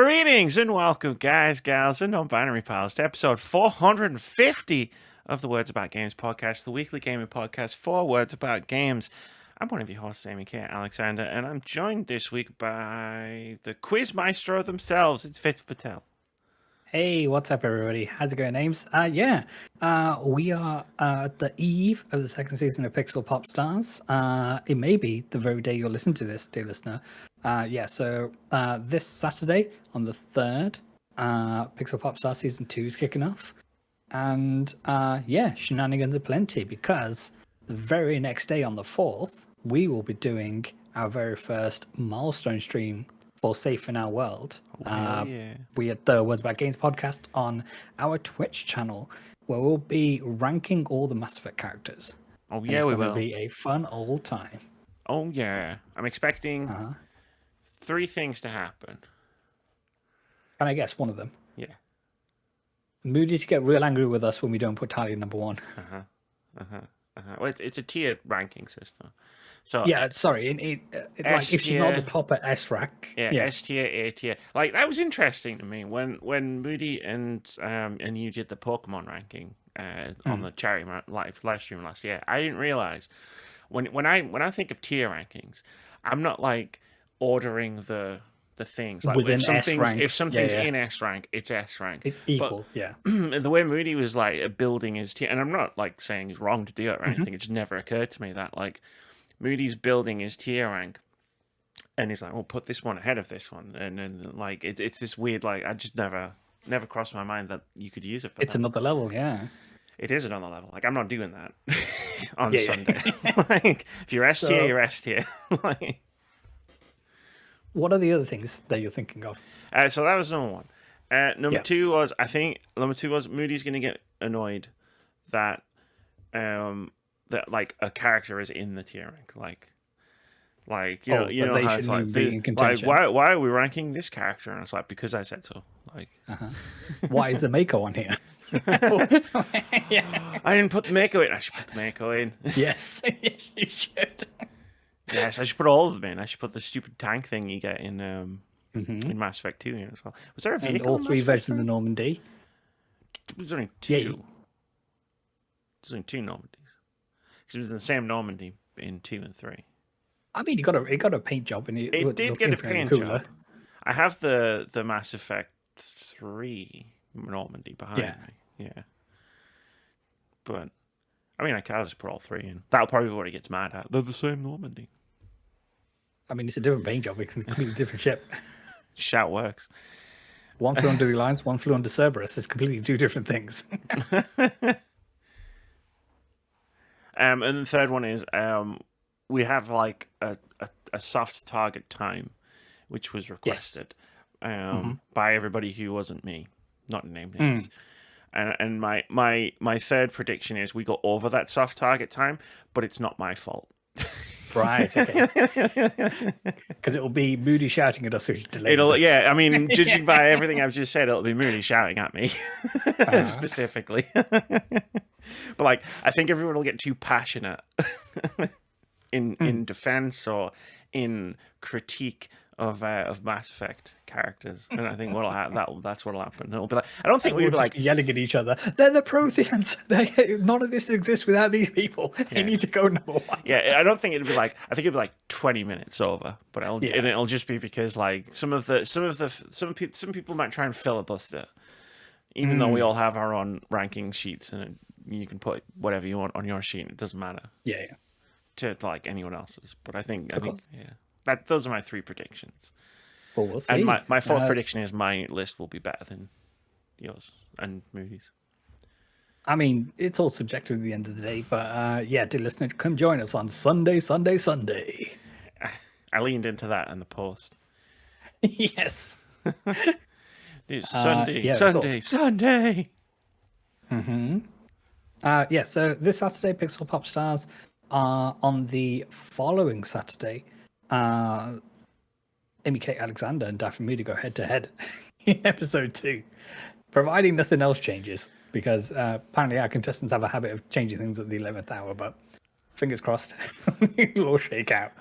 Greetings and welcome, guys, gals, and non-binary pals, to episode 450 of the Words About Games podcast, the weekly gaming podcast for Words About Games. I'm one of your hosts, Amy K. Alexander, and I'm joined this week by the quiz maestro themselves. It's Vitz Patel. Hey, what's up, everybody? How's it going, Names? We are at the eve of the second season of Pixel Pop Stars. It may be the very day you'll listen to this, dear listener. So this Saturday on the 3rd, Pixel Pop Stars Season 2 is kicking off. And shenanigans are plenty, because the very next day on the 4th, we will be doing our very first milestone stream for Safe in Our World. We at the Words About Games podcast on our Twitch channel, where we'll be ranking all the Mass Effect characters. Oh yeah, we will. It's going to be a fun old time. Oh yeah, I'm expecting 3 things to happen. Can I guess one of them? Yeah. Moody to get real angry with us when we don't put Talia number 1. Well, it's a tier ranking system. So yeah, sorry. Like if she's not the top at S rank. Yeah, S tier, A tier. Like that was interesting to me when Moody and you did the Pokemon ranking on the charity live stream last year. I didn't realize when I think of tier rankings, I'm not like ordering the things like within if something's in S rank, it's S rank. It's equal, yeah. The way Moody was like building his tier, and I'm not like saying it's wrong to do it or anything. It just never occurred to me that like Moody's building his tier rank, and he's like, "Well, put this one ahead of this one," and then like it's this weird like I just never crossed my mind that you could use it for. It's another level, yeah. It is another level. Like I'm not doing that on Sunday. Like if you're S tier, you're S tier. Like. What are the other things that you're thinking of? So that was number 1. Number 2 was Moody's going to get annoyed that that like a character is in the tier rank, like you know how it's like why are we ranking this character? And it's like because I said so. Like why is the Mako on here? I didn't put the Mako in. I should put the Mako in. Yes, you should. Yes, I should put all of them in. I should put the stupid tank thing you get in Mass Effect 2 in as well. Was there a vehicle? And all 3 versions of the Normandy. There's only 2. Yeah. There's only 2 Normandies. Because it was the same Normandy in 2 and 3. I mean, it got a paint job, and it did get a paint job. I have the Mass Effect 3 Normandy behind me. Yeah. But I mean, I'll just put all 3 in. That'll probably be what he gets mad at. They're the same Normandy. I mean, it's a different paint job. It's a completely different ship. Shout works. One flew under the Alliance, one flew under Cerberus. It's completely 2 different things. And the third one is we have like a soft target time, which was requested by everybody who wasn't me, not named names. And my third prediction is we go over that soft target time, but it's not my fault. Right, okay. Because it'll be Moody shouting at us, which delays us. Yeah, I mean, judging by everything I've just said, it'll be Moody shouting at me, specifically. But, like, I think everyone will get too passionate in defense or in critique of Mass Effect characters, and I think that's what'll happen. It'll be like I don't think we'll be like yelling at each other. They're the Protheans. None of this exists without these people. They need to go number 1. Yeah, I don't think it'd be like. I think it'd be like 20 minutes over, but it'll just be because like some people might try and filibuster, even though we all have our own ranking sheets, and you can put whatever you want on your sheet. It doesn't matter. Yeah. To like anyone else's, but I think those are my 3 predictions. Well, we'll see. And my 4th prediction is my list will be better than yours and Moody's. I mean, it's all subjective at the end of the day, but dear listener, come join us on Sunday. I leaned into that in the post. Yes. This Sunday. So this Saturday, Pixel Pop Stars. On the following Saturday, Amy K. Alexander and Daphne Moody go head-to-head in episode 2, providing nothing else changes, because apparently our contestants have a habit of changing things at the 11th hour, but fingers crossed, it'll all shake out.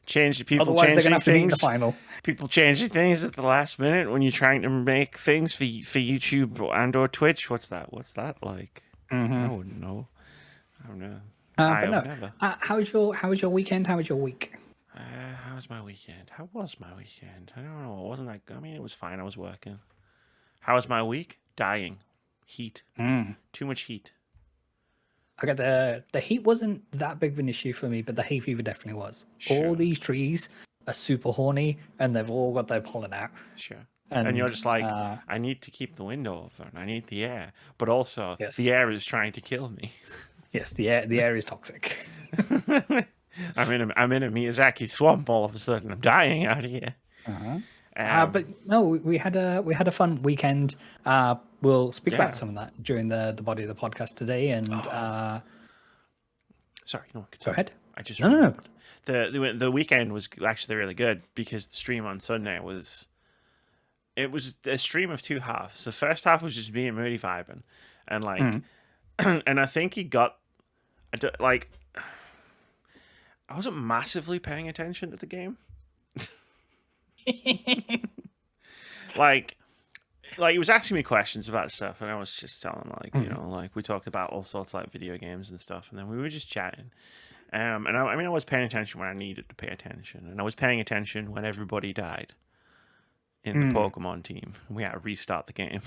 People Otherwise, they're going to changing have to meet in the things. final. People changing things at the last minute when you're trying to make things for YouTube and/or Twitch. What's that like? I wouldn't know. I don't know. But no. Never. How was your weekend? How was your week? How was my weekend? How was my weekend? I don't know. It wasn't that good. I mean, it was fine. I was working. How was my week? Dying. Heat. Too much heat. I got the heat wasn't that big of an issue for me, but the hay fever definitely was. Sure. All these trees are super horny, and they've all got their pollen out. Sure. And you're just like, I need to keep the window open. I need the air, but also the air is trying to kill me. Yes, the air is toxic. I'm in a Miyazaki swamp. All of a sudden, I'm dying out here. But no, we had a fun weekend. We'll speak about some of that during the body of the podcast today. And sorry, no, go ahead. I just no. The weekend was actually really good because the stream on Sunday was a stream of two halves. The first half was just me and Moody vibing, and like, and I think he got like, I wasn't massively paying attention to the game. like he was asking me questions about stuff, and I was just telling him, like, you know, like we talked about all sorts of like video games and stuff, and then we were just chatting. And I was paying attention when I needed to pay attention, and I was paying attention when everybody died in the Pokemon team. We had to restart the game.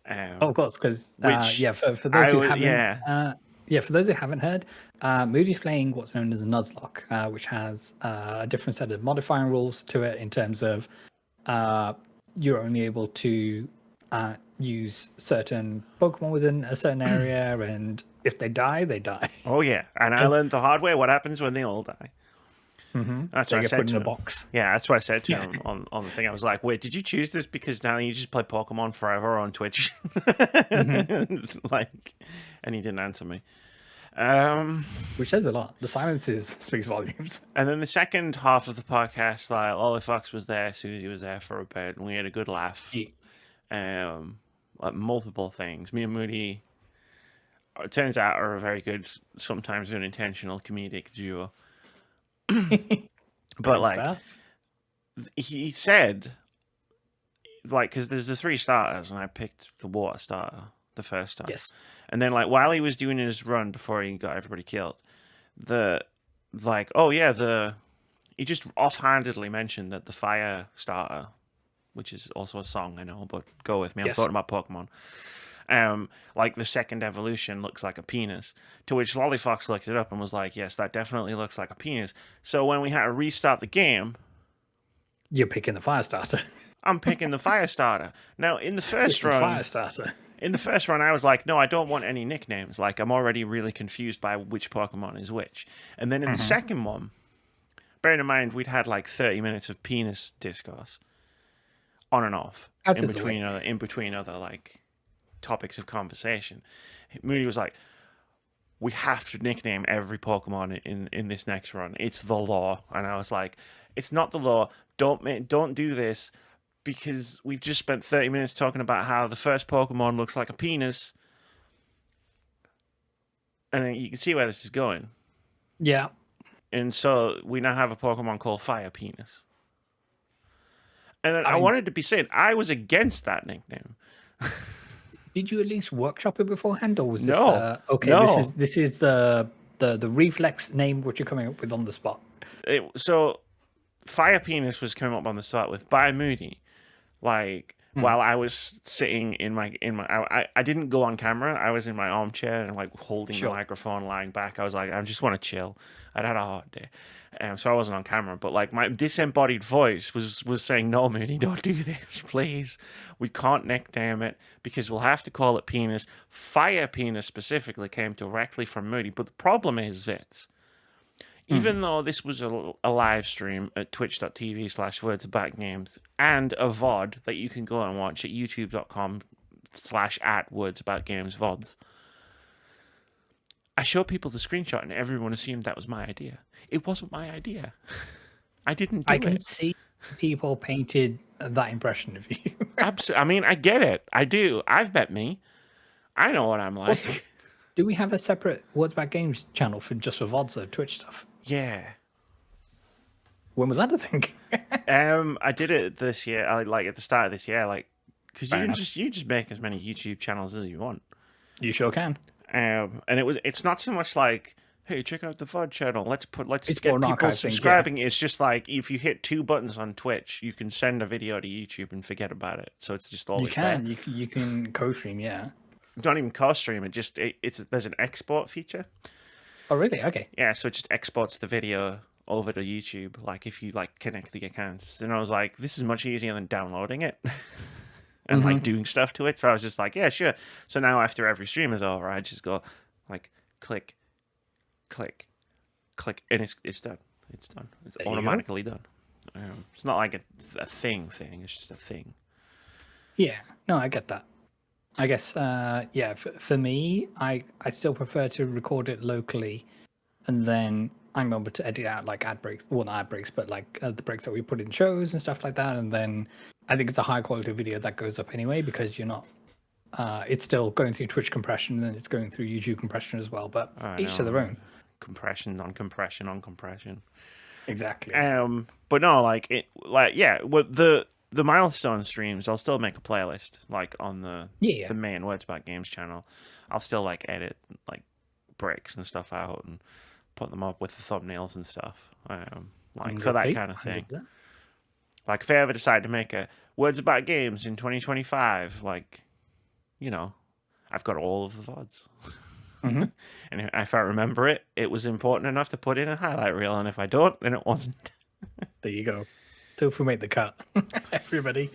Of course, because for those who haven't, for those who haven't heard, Moody's playing what's known as a Nuzlocke, which has a different set of modifying rules to it in terms of you're only able to use certain Pokemon within a certain area, and if they die, they die. Oh yeah, and I learned the hard way what happens when they all die. That's what I said to him. Box. Yeah, that's what I said to him on the thing. I was like, "Wait, did you choose this because now you just play Pokemon forever on Twitch?" Like, and he didn't answer me. Which says a lot. The silence speaks volumes. And then the second half of the podcast, like Ollie Fox was there, Susie was there for a bit, and we had a good laugh. Like multiple things. Me and Moody, it turns out, are a very good, sometimes unintentional comedic duo. But like, he said, like, because there's the 3 starters, and I picked the water starter, the first starter. Yes. And then, like, while he was doing his run before he got everybody killed, he just offhandedly mentioned that the fire starter, which is also a song, I know, but go with me. I'm talking about Pokemon. Like the second evolution looks like a penis, to which Lollyfox looked it up and was like, yes, that definitely looks like a penis. So when we had to restart the game, you're picking the fire starter. I'm picking the fire starter. Now in the first run, fire starter. In the first run, I was like, no, I don't want any nicknames. Like, I'm already really confused by which Pokemon is which. And then in the second one, bearing in mind we'd had like 30 minutes of penis discourse on and off in between other like topics of conversation. Moody was like, we have to nickname every Pokemon in this next run. It's the law. And I was like, it's not the law. Don't do this, because we've just spent 30 minutes talking about how the first Pokemon looks like a penis. And you can see where this is going. Yeah. And so we now have a Pokemon called Fire Penis. And then I wanted to be said, I was against that nickname. Did you at least workshop it beforehand, or was this No. This is the reflex name which you're coming up with on the spot? So Fire Penis was coming up on the spot with by Moody. Like, while I was sitting in my I didn't go on camera. I was in my armchair and like holding the microphone, lying back. I was like, I just want to chill. I'd had a hard day, so I wasn't on camera. But like my disembodied voice was saying, "No, Moody, don't do this, please. We can't nickname it because we'll have to call it Penis." Fire Penis specifically came directly from Moody. But the problem is, Vitz, even though this was a live stream at twitch.tv/wordsaboutgames and a VOD that you can go and watch at youtube.com/@wordsaboutgamesvods, I showed people the screenshot and everyone assumed that was my idea. It wasn't my idea. I didn't do it. I can see people painted that impression of you. Absolutely. I mean, I get it. I do. I've met me. I know what I'm like. Also, do we have a separate Words About Games channel for VODs or Twitch stuff? Yeah. When was that a thing? I did it this year, like at the start of this year, like because Fair enough. you just make as many YouTube channels as you want. You sure can. And it's not so much like, hey, check out the VOD channel. Let's It's get more an people archive thing, yeah. subscribing. It's just like if you hit 2 buttons on Twitch, you can send a video to YouTube and forget about it. So it's just You always can. there. You can co-stream, yeah. Don't even co-stream it. It's there's an export feature. Oh, really? Okay. Yeah, so it just exports the video over to YouTube. Like if you like connect the accounts. And I was like, this is much easier than downloading it. And like doing stuff to it. So I was just like, yeah, sure. So now after every stream is over, I just go like click, click, click, and it's done. It's done. It's There you go. automatically done. It's not like a thing. It's just a thing. Yeah. No, I get that. I guess, yeah, for me, I still prefer to record it locally, and then I'm able to edit out like ad breaks, well, not ad breaks, but like the breaks that we put in shows and stuff like that. And then I think it's a high quality video that goes up anyway, because you're not, it's still going through Twitch compression, and then it's going through YouTube compression as well, but each to their own. Compression, on compression, on compression. Exactly. But no, like yeah, the milestone streams, I'll still make a playlist like on the main Words About Games channel. I'll still like edit like breaks and stuff out and put them up with the thumbnails and stuff. Like for that kind of thing. Like if I ever decide to make a Words About Games in 2025, like, you know, I've got all of the VODs. And if I remember it, it was important enough to put in a highlight reel, and if I don't, then it wasn't. There you go. So if we make the cut, everybody.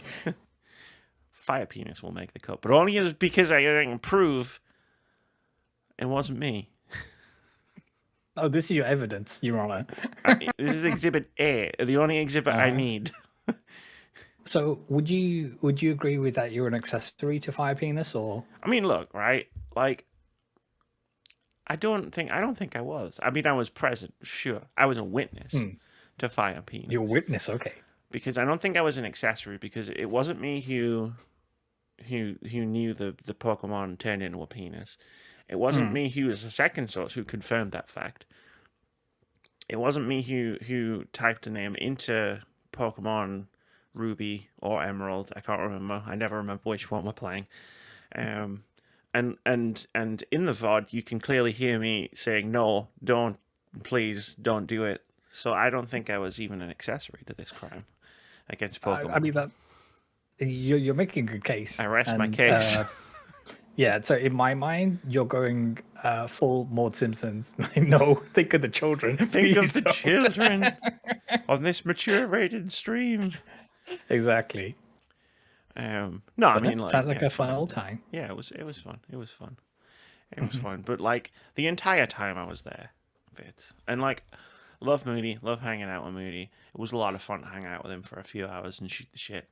Fire Penis will make the cut, but only because I can prove it wasn't me. Oh, this is your evidence, Your Honor. This is Exhibit A, the only exhibit I need. So would you agree with that? You're an accessory to Fire Penis, or? I mean, look, right? Like, I don't think I was. I mean, I was present, sure. I was a witness to Fire Penis. You're a witness, okay. Because I don't think I was an accessory, because it wasn't me who knew the Pokemon turned into a penis. It wasn't me who was the second source who confirmed that fact. It wasn't me who typed a name into Pokemon Ruby or Emerald. I can't remember. I never remember which one we're playing. And in the VOD, you can clearly hear me saying, no, don't, please, don't do it. So I don't think I was even an accessory to this crime against Pokemon. I mean, that you're making a good case. I rest my case. Yeah, so in my mind, you're going full Maud Simpsons. No, think of the children. Think of the children on this mature-rated stream. Exactly. No, I mean, like, sounds like a fun old time. Yeah, it was fun. It was fun. It was fun. But like the entire time I was there, Vitz, and like, love Moody, love hanging out with Moody. It was a lot of fun to hang out with him for a few hours and shoot the shit.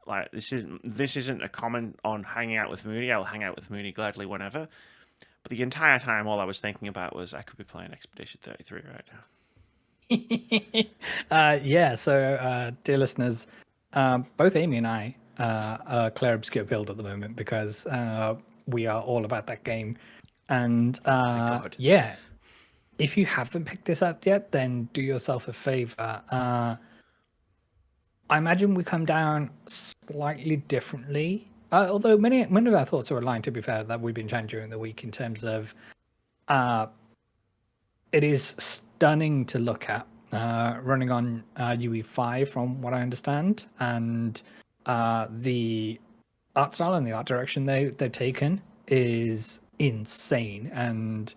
Like, this isn't a comment on hanging out with Moody. I'll hang out with Moody gladly whenever. But the entire time, all I was thinking about was I could be playing Expedition 33 right now. Yeah, so dear listeners, both Amy and I are Clair Obscur build at the moment, because we are all about that game. And yeah, if you haven't picked this up yet, then do yourself a favor. I imagine we come down slightly differently, although many of our thoughts are aligned, to be fair, that we've been chatting during the week, in terms of it is stunning to look at, running on UE5 from what I understand, and the art style and the art direction they've taken is insane. And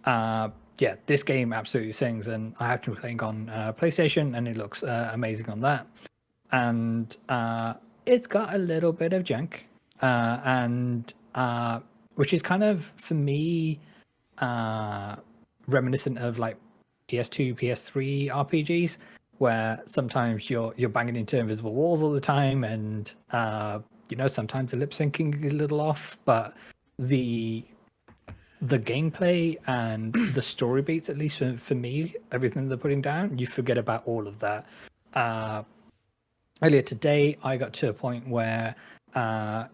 yeah, this game absolutely sings, and I have been playing on PlayStation, and it looks amazing on that. And it's got a little bit of jank, and which is kind of, for me, reminiscent of like PS2, PS3 RPGs, where sometimes you're banging into invisible walls all the time, and you know, sometimes the lip syncing is a little off, but the gameplay and the story beats, at least for me, everything they're putting down, you forget about all of that. Earlier today, I got to a point where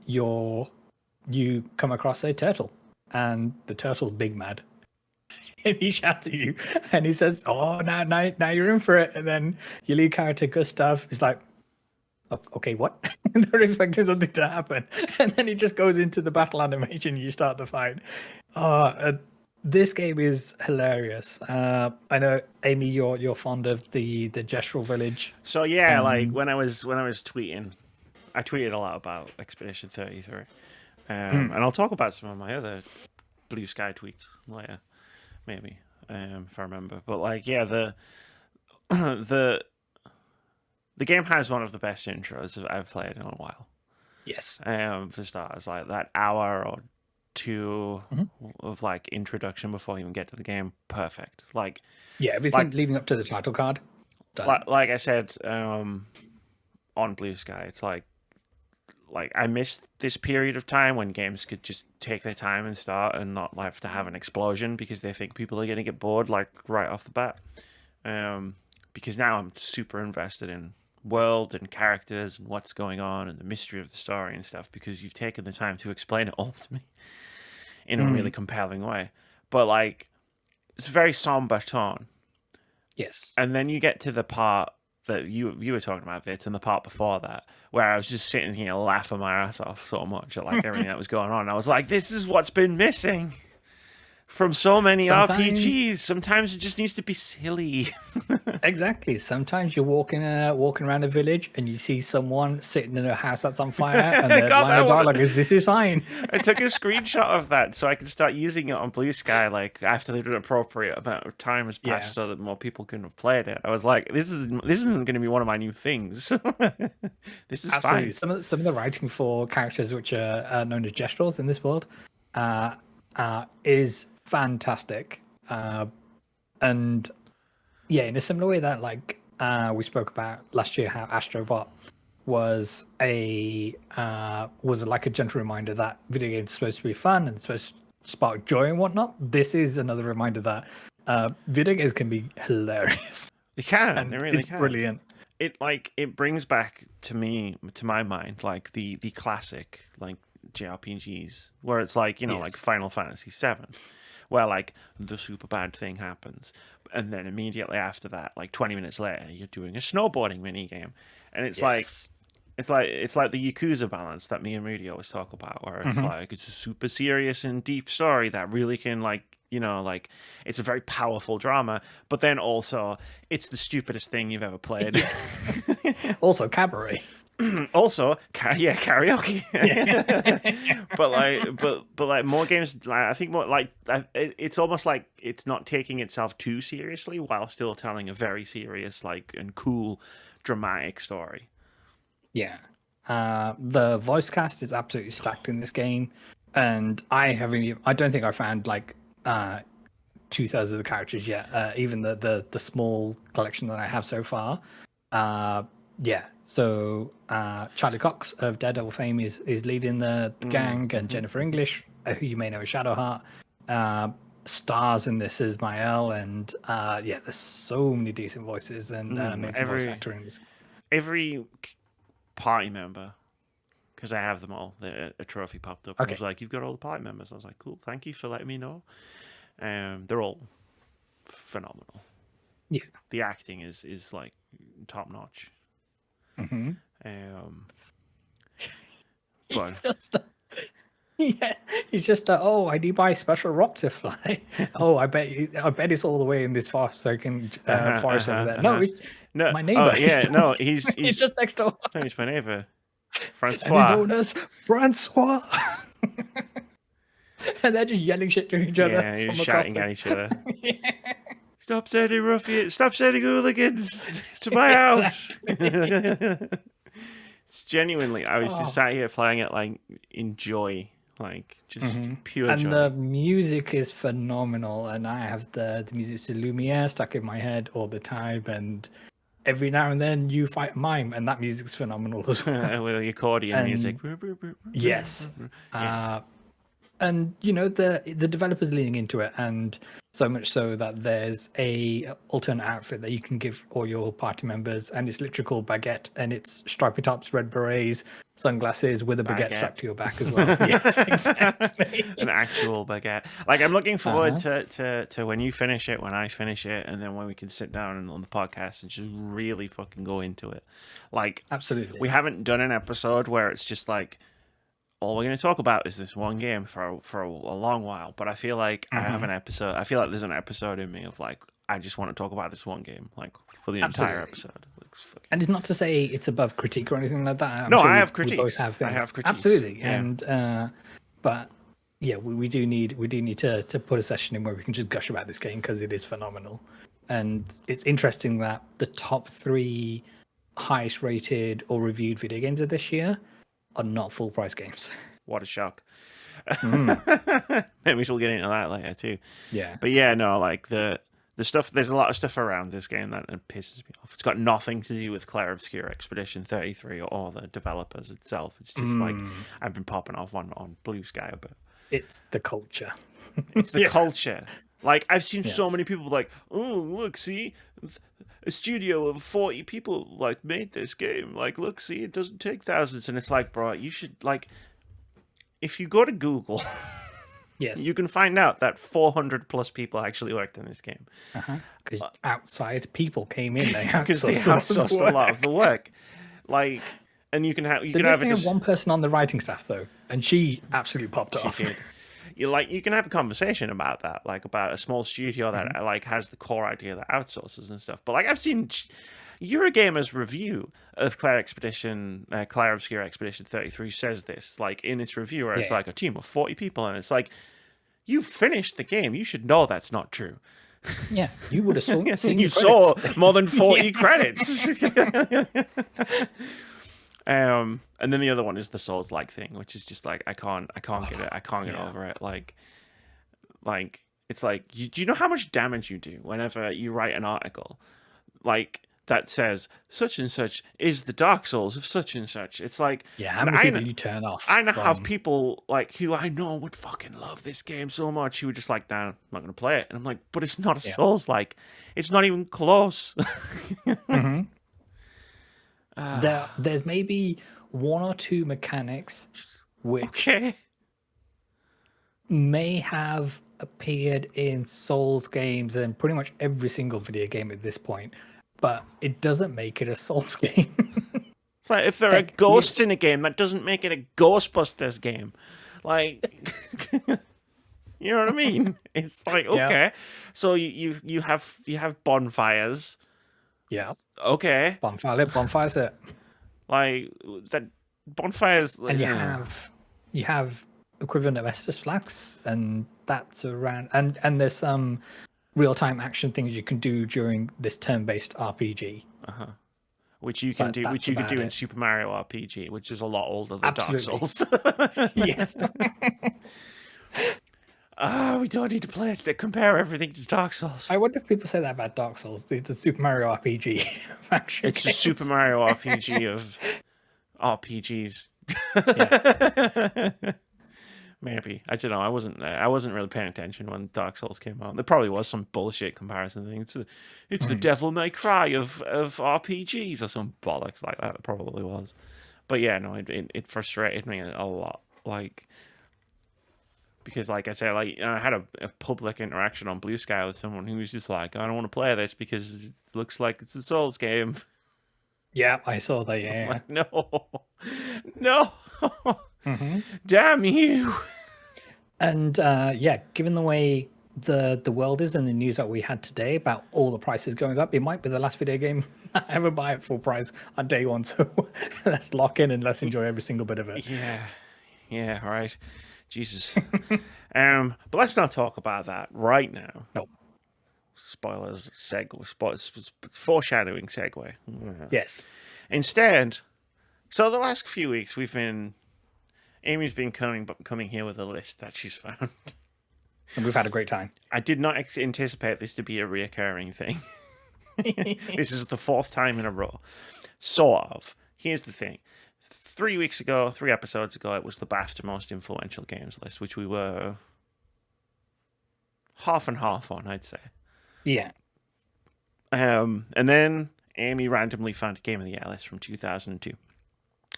you come across a turtle, and the turtle's big mad, And he shouts at you, and he says, "Oh, now you're in for it." And then your lead character Gustav is like, "Okay, what?" And they're expecting something to happen, and then he just goes into the battle animation. And you start the fight. This game is hilarious. I know, Amy, you're fond of the Gestural Village. So yeah, like when I was tweeting, I tweeted a lot about Expedition 33, and I'll talk about some of my other Bluesky tweets later, maybe if I remember. But like, yeah, the game has one of the best intros I've played in a while. Yes. For starters, like that hour or two of like introduction before you even get to the game, perfect. Like, yeah, everything leading up to the title card. Like I said on Bluesky, it's like I missed this period of time when games could just take their time and start and not have to have an explosion because they think people are going to get bored like right off the bat. Because now I'm super invested in world and characters and what's going on and the mystery of the story and stuff because you've taken the time to explain it all to me in a really compelling way. But like, it's a very somber tone. Yes. And then you get to the part that you were talking about, Vitz, and the part before that, where I was just sitting here laughing my ass off so much at like everything that was going on. I was like, this is what's been missing from so many RPGs. Sometimes it just needs to be silly. Exactly. Sometimes you're walking around a village and you see someone sitting in a house that's on fire, and the line of dialogue is, "This is fine." I took a screenshot of that so I could start using it on Bluesky, like after an appropriate amount of time has passed, so that more people can have played it. I was like, "This isn't going to be one of my new things." This is absolutely fine. Some of the writing for characters which are known as gestuals in this world is fantastic, and yeah, in a similar way that like we spoke about last year, how Astrobot was like a gentle reminder that video games are supposed to be fun and supposed to spark joy and whatnot. This is another reminder that video games can be hilarious. They can. And they really it's can. Brilliant. It brings back to my mind like the classic like JRPGs where it's like, you know, like Final Fantasy VII, where like the super bad thing happens, and then immediately after that, like 20 minutes later, you're doing a snowboarding mini game, and it's like the Yakuza balance that me and Moody always talk about, where it's like it's a super serious and deep story that really can like, you know, like it's a very powerful drama, but then also it's the stupidest thing you've ever played. Yes. Also cabaret. Also, karaoke. but like more games, I think more like it's almost like it's not taking itself too seriously while still telling a very serious, like, and cool, dramatic story. Yeah, the voice cast is absolutely stacked in this game, and I don't think I found like 2/3 of the characters yet. Even the small collection that I have so far. Yeah, so Charlie Cox of Daredevil fame is leading the gang, and Jennifer English, who you may know as Shadowheart, stars in this as Mael, and yeah, there's so many decent voices and amazing voice actor in this. Every party member, because I have them all, a trophy popped up. Okay. I was like, "You've got all the party members." I was like, "Cool, thank you for letting me know." They're all phenomenal. Yeah, the acting is like top notch. But yeah, he's just oh, I need my special rock to fly. Oh, I bet it's all the way in this forest over there. No, my neighbor. He's just next door. No, he's my neighbor, Francois. And he's known as Francois. And they're just yelling shit to each other. Yeah, he's shouting at each other. Yeah. Stop sending ruffians! Stop sending hooligans to my house! It's genuinely, I was just sat here playing it like in joy, like just pure and joy. And the music is phenomenal, and I have the music to Lumiere stuck in my head all the time, and every now and then you fight a mime, and that music's phenomenal as well. With the accordion music. Yes. And you know the developers leaning into it, and So much so that there's a alternate outfit that you can give all your party members, and it's literally called Baguette, and it's stripy tops, red berets, sunglasses with a baguette strapped to your back as well. Yes, exactly. An actual baguette. Like, I'm looking forward to when you finish it, when I finish it, and then when we can sit down and on the podcast and just really fucking go into it. Like, Absolutely. we haven't done an episode where it's just like, all we're going to talk about is this one game for a long while. But I feel like I have an episode. I feel like there's an episode in me of like, I just want to talk about this one game, like, for the entire episode. And it's not to say it's above critique or anything like that. I'm no, sure I have we critiques. both have things. I have critiques. Absolutely. Yeah. And but yeah, we do need to put a session in where we can just gush about this game because it is phenomenal. And it's interesting that the top 3 highest rated or reviewed video games of this year are not full price games. What a shock. Maybe we'll get into that later too. Yeah. But yeah, no, like the stuff, there's a lot of stuff around this game that pisses me off. It's got nothing to do with Clair Obscur Expedition 33 or the developers itself. It's just like, I've been popping off on Bluesky a bit. It's the culture. It's the culture. Like, I've seen so many people like, oh, look, see, a studio of 40 people like made this game. Like, look, see, it doesn't take thousands. And it's like, bro, you should, like, if you go to Google, you can find out that 400 plus people actually worked in this game. Because outside people came in, because they outsourced a lot of the work. Like, and you can have one person on the writing staff though, and she absolutely popped off. Did. You can have a conversation about that, like about a small studio that like has the core idea that outsources and stuff. But like, I've seen Eurogamer's review of Clair Obscur Expedition 33 says this, like, in its review, where it's like a team of 40 people, and it's like, you finished the game, you should know that's not true. Yeah, you would have seen you saw more than 40 credits. And then the other one is the Souls-like thing, which is just like, I can't get it. I can't get over it. Like it's like, do you know how much damage you do whenever you write an article like that says such and such is the Dark Souls of such and such? It's like, how many people you turn off? I have people like who I know would fucking love this game so much who would just like, nah, I'm not gonna play it. And I'm like, but it's not a Souls-like. It's not even close. There's maybe 1 or 2 mechanics which may have appeared in Souls games and pretty much every single video game at this point, but it doesn't make it a Souls game. It's like, if there are ghosts in a game, that doesn't make it a Ghostbusters game. Like, you know what I mean? It's like, okay, so you have bonfires. Yeah. Okay. Bonfires it. Like that bonfires, and you have equivalent of Estus flags, and that's around. And there's some real-time action things you can do during this turn-based RPG. Which you can do, in Super Mario RPG, which is a lot older than Dark Souls. Yes. We don't need to play it to compare everything to Dark Souls. I wonder if people say that about Dark Souls. It's a Super Mario RPG faction. It's a Super Mario RPG of RPGs. Maybe. I don't know. I wasn't really paying attention when Dark Souls came out. There probably was some bullshit comparison thing. It's the Devil May Cry of RPGs or some bollocks like that. It probably was. But yeah, no, it frustrated me a lot. Like, because, like I said, like, I had a public interaction on Bluesky with someone who was just like, I don't want to play this because it looks like it's a Souls game. Yeah, I saw that. Yeah. Like, no. Damn you. And given the way the world is and the news that we had today about all the prices going up, it might be the last video game I ever buy at full price on day one. So let's lock in and let's enjoy every single bit of it. Yeah, all right. Jesus. But let's not talk about that right now. Nope. Spoilers, foreshadowing segue. Yes. Instead, so the last few weeks Amy's been coming here with a list that she's found. And we've had a great time. I did not anticipate this to be a reoccurring thing. This is the 4th time in a row. Sort of. Here's the thing. 3 episodes ago, it was the BAFTA Most Influential Games list, which we were half and half on, I'd say. Yeah. And then Amy randomly found a Game of the Year list from 2002.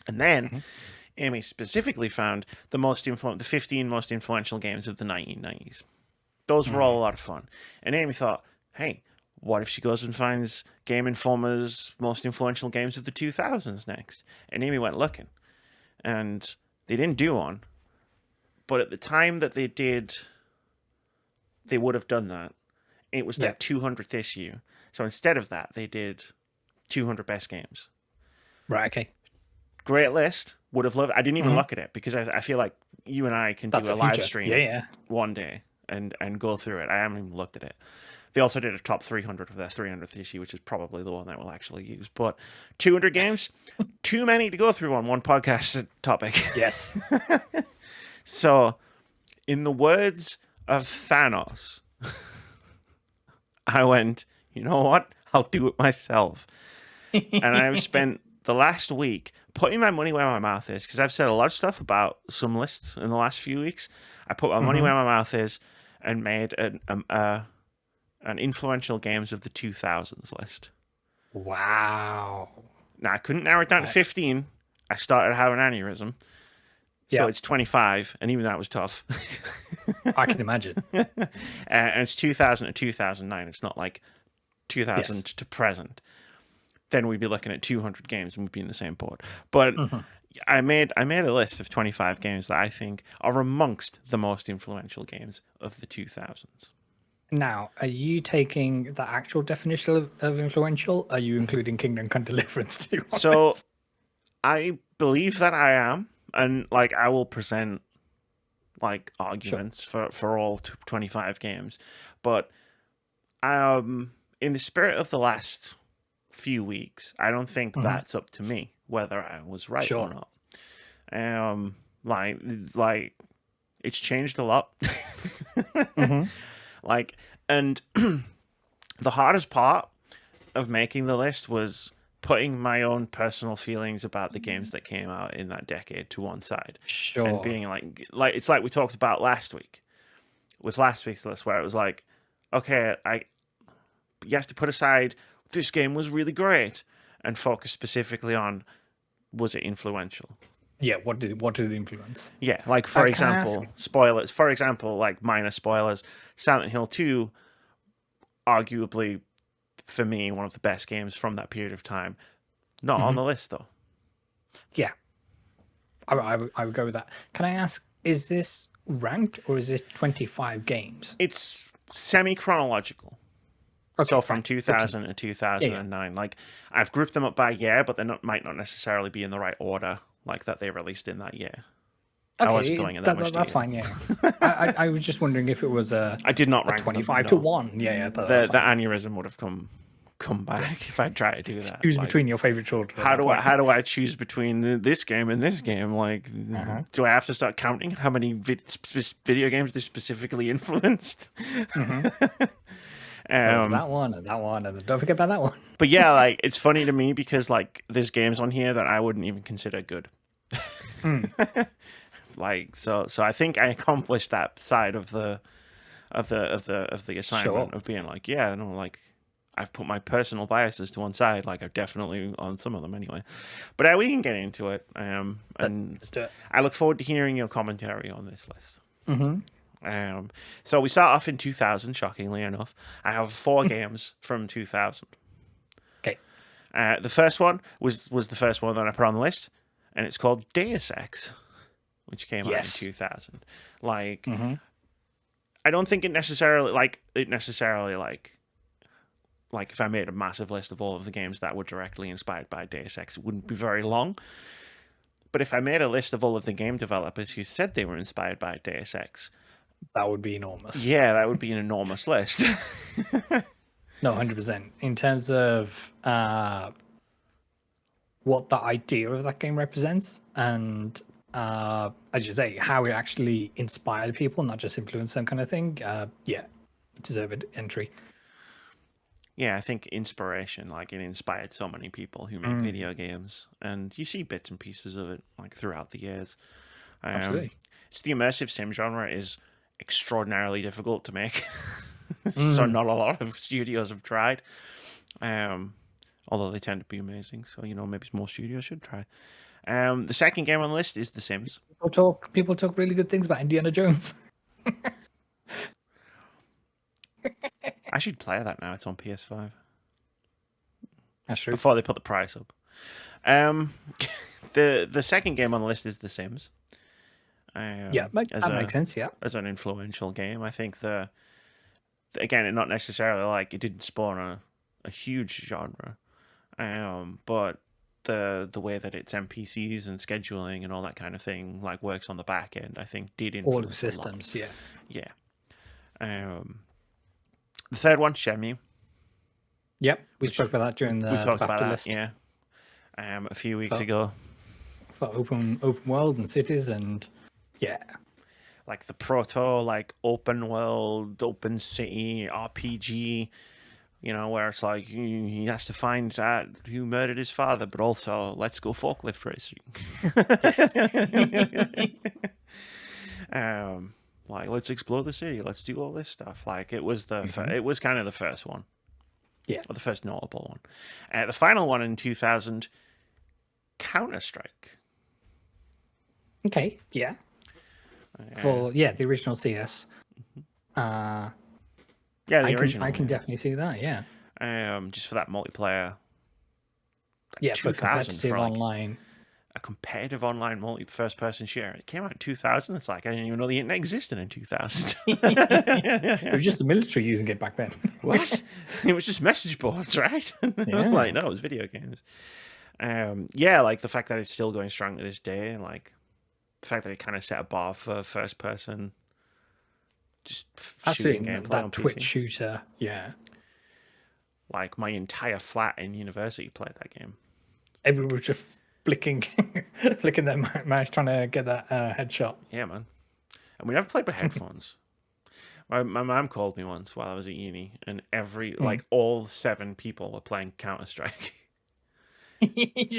And then Amy specifically found the 15 most influential games of the 1990s. Those were all a lot of fun. And Amy thought, hey, what if she goes and finds Game Informer's most influential games of the 2000s next? And Amy went looking. And they didn't do one. But at the time that they did, they would have done that. It was their 200th issue. So instead of that, they did 200 best games. Right, okay. Great list. Would have loved it. I didn't even look at it because I feel like you and I can do a live stream one day and go through it. I haven't even looked at it. They also did a top 300 of their 300th issue, which is probably the one that we'll actually use. But 200 games, too many to go through on one podcast topic. Yes. So, in the words of Thanos, I went, you know what? I'll do it myself. And I've spent the last week putting my money where my mouth is, because I've said a lot of stuff about some lists in the last few weeks. I put my money where my mouth is and made an influential games of the 2000s list. Wow. Now, I couldn't narrow it down to 15. I started having an aneurysm. So it's 25, and even that was tough. I can imagine. And it's 2000 to 2009. It's not like 2000 to present. Then we'd be looking at 200 games and we'd be in the same boat. But I made a list of 25 games that I think are amongst the most influential games of the 2000s. Now, are you taking the actual definition of influential? Are you including Kingdom Come Deliverance too? So I believe that I am, and like I will present like arguments for all 25 games, but in the spirit of the last few weeks, I don't think that's up to me whether I was right or not. Like it's changed a lot. Like, and the hardest part of making the list was putting my own personal feelings about the games that came out in that decade to one side. And being like it's like we talked about last week with last week's list, where it was like, okay, you have to put aside this game was really great and focus specifically on, was it influential? Yeah, what did it influence? Yeah, like for example, spoilers. For example, like minor spoilers, Silent Hill 2, arguably for me one of the best games from that period of time. Not on the list though. Yeah, I would go with that. Can I ask, is this ranked or is this 25 games? It's semi-chronological. Okay, so from 2000 to 2009, like I've grouped them up by year, but they might not necessarily be in the right order, like that they released in that year. Okay, I wasn't going in that much. That's fine. Yeah, I was just wondering if it was I did not rank 25 to 1. Yeah, the aneurysm would have come back if I tried to do that. Choose between your favorite children. How do I choose between this game and this game? Like, do I have to start counting how many video games they specifically influenced? That one, and don't forget about that one. But yeah, like it's funny to me because like there's games on here that I wouldn't even consider good. Like so I think I accomplished that side of the assignment of being like, yeah, no, like I've put my personal biases to one side. Like I've definitely on some of them anyway. But we can get into it. And let's do it. I look forward to hearing your commentary on this list. So we start off in 2000, shockingly enough. I have 4 games from 2000. Okay. The first one was the first one that I put on the list, and it's called Deus Ex, which came out in 2000. Like, I don't think it necessarily like if I made a massive list of all of the games that were directly inspired by Deus Ex, it wouldn't be very long. But if I made a list of all of the game developers who said they were inspired by Deus Ex, that would be enormous. Yeah, that would be an enormous list. No, 100%. In terms of what the idea of that game represents, and as you say, how it actually inspired people, not just influenced them, kind of thing. Yeah, deserved entry. Yeah, I think inspiration, like it inspired so many people who make video games, and you see bits and pieces of it like throughout the years. Absolutely. So the immersive sim genre is extraordinarily difficult to make. So not a lot of studios have tried. Although they tend to be amazing, so maybe more studios should try. The second game on the list is The Sims. People talk really good things about Indiana Jones. I should play that now. It's on PS5. That's true. Before they put the price up. The second game on the list is The Sims. That makes sense. Yeah, as an influential game, I think again, it not necessarily like it didn't spawn a huge genre, but the way that it's NPCs and scheduling and all that kind of thing like works on the back end, I think did influence all of systems. Yeah. The third one, Shenmue. Yep, we spoke about that during we talked about that. list. Yeah, a few weeks ago. For open world and cities and like the proto open world, open city RPG. Where it's like he has to find out who murdered his father, but also let's go forklift racing. Let's explore the city. Let's do all this stuff. It was it was kind of the first one. Yeah. Or the first notable one. The final one in 2000, Counter-Strike. Okay. Yeah. For the original CS. The original. I can definitely see that. Yeah. Just for that multiplayer. For competitive online. A competitive online first-person shooter. It came out in 2000. It's like I didn't even know the internet existed in 2000. It was just the military using it back then. What? It was just message boards, right? Yeah. No, it was video games. The fact that it's still going strong to this day, and the fact that it kind of set a bar for first-person, just shooting gameplay that on Twitch PC. shooter. Yeah. My entire flat in university played that game. Everyone was just flicking their mouse trying to get that headshot. Yeah, man. And we never played with headphones. My mom called me once while I was at uni, and all 7 people were playing Counter-Strike.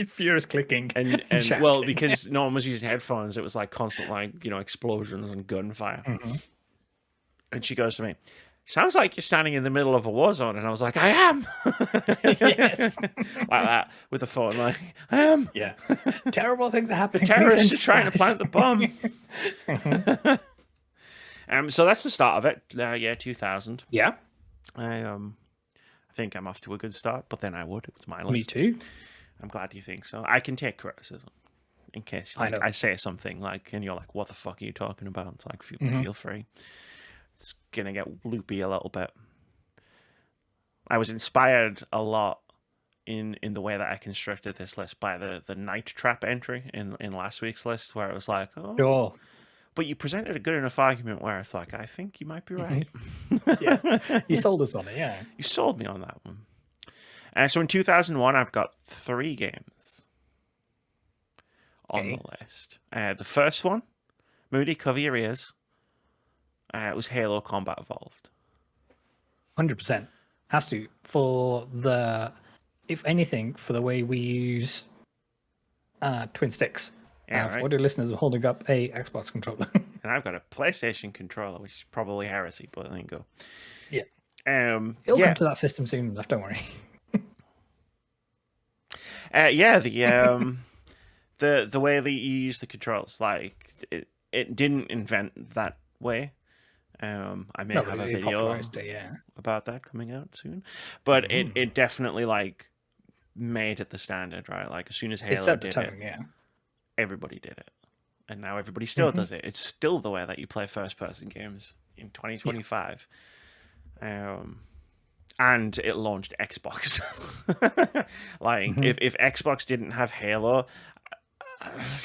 Furious clicking and shouting. because no one was using headphones, it was constant explosions and gunfire. And she goes to me, "Sounds like you're standing in the middle of a war zone." And I was like, "I am." Yes. Like that with the phone, I am. Yeah. Terrible things are happening. The terrorists are trying to plant the bomb. So that's the start of it. 2000. Yeah. I think I'm off to a good start, but then I would. It was my list. Me too. I'm glad you think so. I can take criticism in case I say something and you're like, "What the fuck are you talking about?" It's like, feel free. It's gonna get loopy a little bit. I was inspired a lot in the way that I constructed this list by the night trap entry in last week's list, where it was like, "Oh, sure." But you presented a good enough argument where it's like, I think you might be right. Yeah, you sold us on it. Yeah, you sold me on that one. So in 2001, I've got 3 games on the list. The first one, Moody, cover your ears. It was Halo Combat Evolved. 100% has to if anything, for the way we use twin sticks. For audio listeners, are holding up a Xbox controller. And I've got a PlayStation controller, which is probably heresy, but there you go. Yeah. It'll come to that system soon enough, don't worry. The way that you use the controls, it didn't invent that way. I may have a video about that coming out soon, but it definitely made it the standard, right? As soon as Halo did it, everybody did it, and now everybody still does it. It's still the way that you play first-person games in 2025. And it launched Xbox. If Xbox didn't have Halo,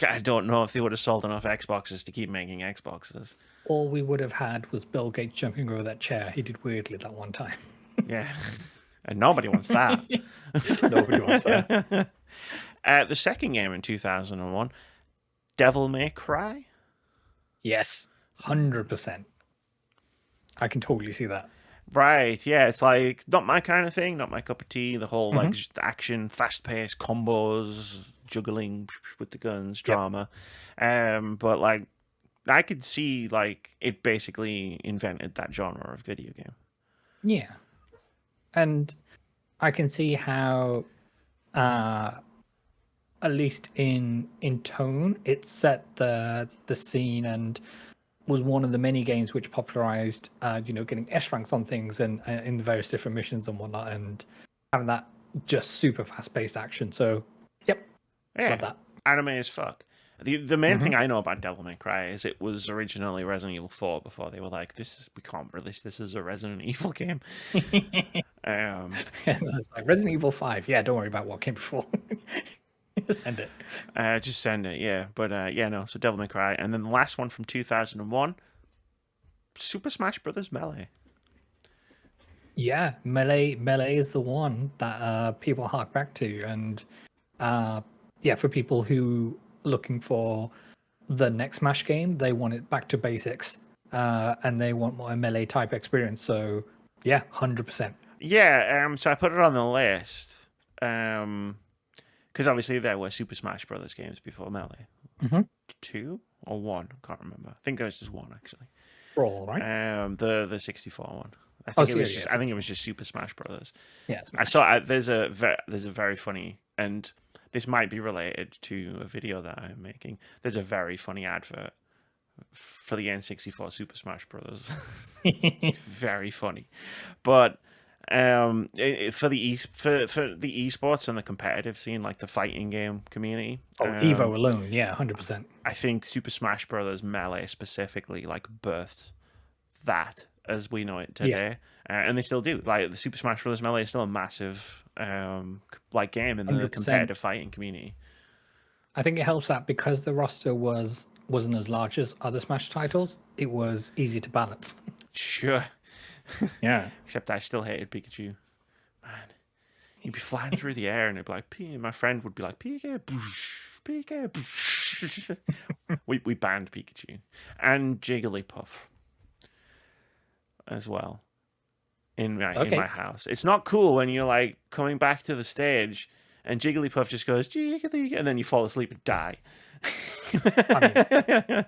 I don't know if they would have sold enough Xboxes to keep making Xboxes. All we would have had was Bill Gates jumping over that chair he did weirdly that one time. Yeah. And nobody wants that. Nobody wants that. The second game in 2001, Devil May Cry. Yes, 100%. I can totally see that. Right, yeah, it's not my kind of thing, not my cup of tea. The whole action, fast-paced combos, juggling with the guns, drama. But I could see it basically invented that genre of video game. Yeah, and I can see how, uh, at least in tone, it set the scene and was one of the many games which popularized, getting S ranks on things and in the various different missions and whatnot, and having that just super fast paced action. So, yep, love Yeah, that. anime as fuck. The main Hmm. thing I know about Devil May Cry is it was originally Resident Evil 4 before they were like, we can't release this as a Resident Evil game. Um, It's like Resident Evil 5. Yeah, don't worry about what came before. Just send it. just send it, yeah. But yeah, no. So Devil May Cry, and then the last one from 2001, Super Smash Brothers Melee. Yeah, Melee is the one that people hark back to, and uh, yeah, for people who looking for the next Smash game, they want it back to basics, and they want more a Melee type experience. So yeah, 100%. Yeah, so I put it on the list, because obviously there were Super Smash Brothers games before Melee. Mm-hmm. Two or one? I can't remember. I think there was just one actually. Brawl, right? The 64 one. Oh, so yeah, I think it was just Super Smash Brothers. yeah, I Smash. saw there's a very funny, and this might be related to a video that I'm making. There's a very funny advert for the N64 Super Smash Brothers. It's very funny, but for the esports and the competitive scene, like the fighting game community. Oh, Evo alone, yeah, 100%. I think Super Smash Brothers Melee specifically like birthed that as we know it today, and they still do. Like the Super Smash Brothers Melee is still a massive like game in the 100%. competitive fighting community. I think it helps that because the roster wasn't as large as other Smash titles, it was easy to balance. Sure, Yeah. except I still hated Pikachu. Man, he'd be flying through the air and it'd be like, and my friend would be like, Pika, boosh, Pika, boosh. We banned Pikachu and Jigglypuff as well in my house. It's not cool when you're like coming back to the stage and Jigglypuff just goes Jiggly, and then you fall asleep and die. I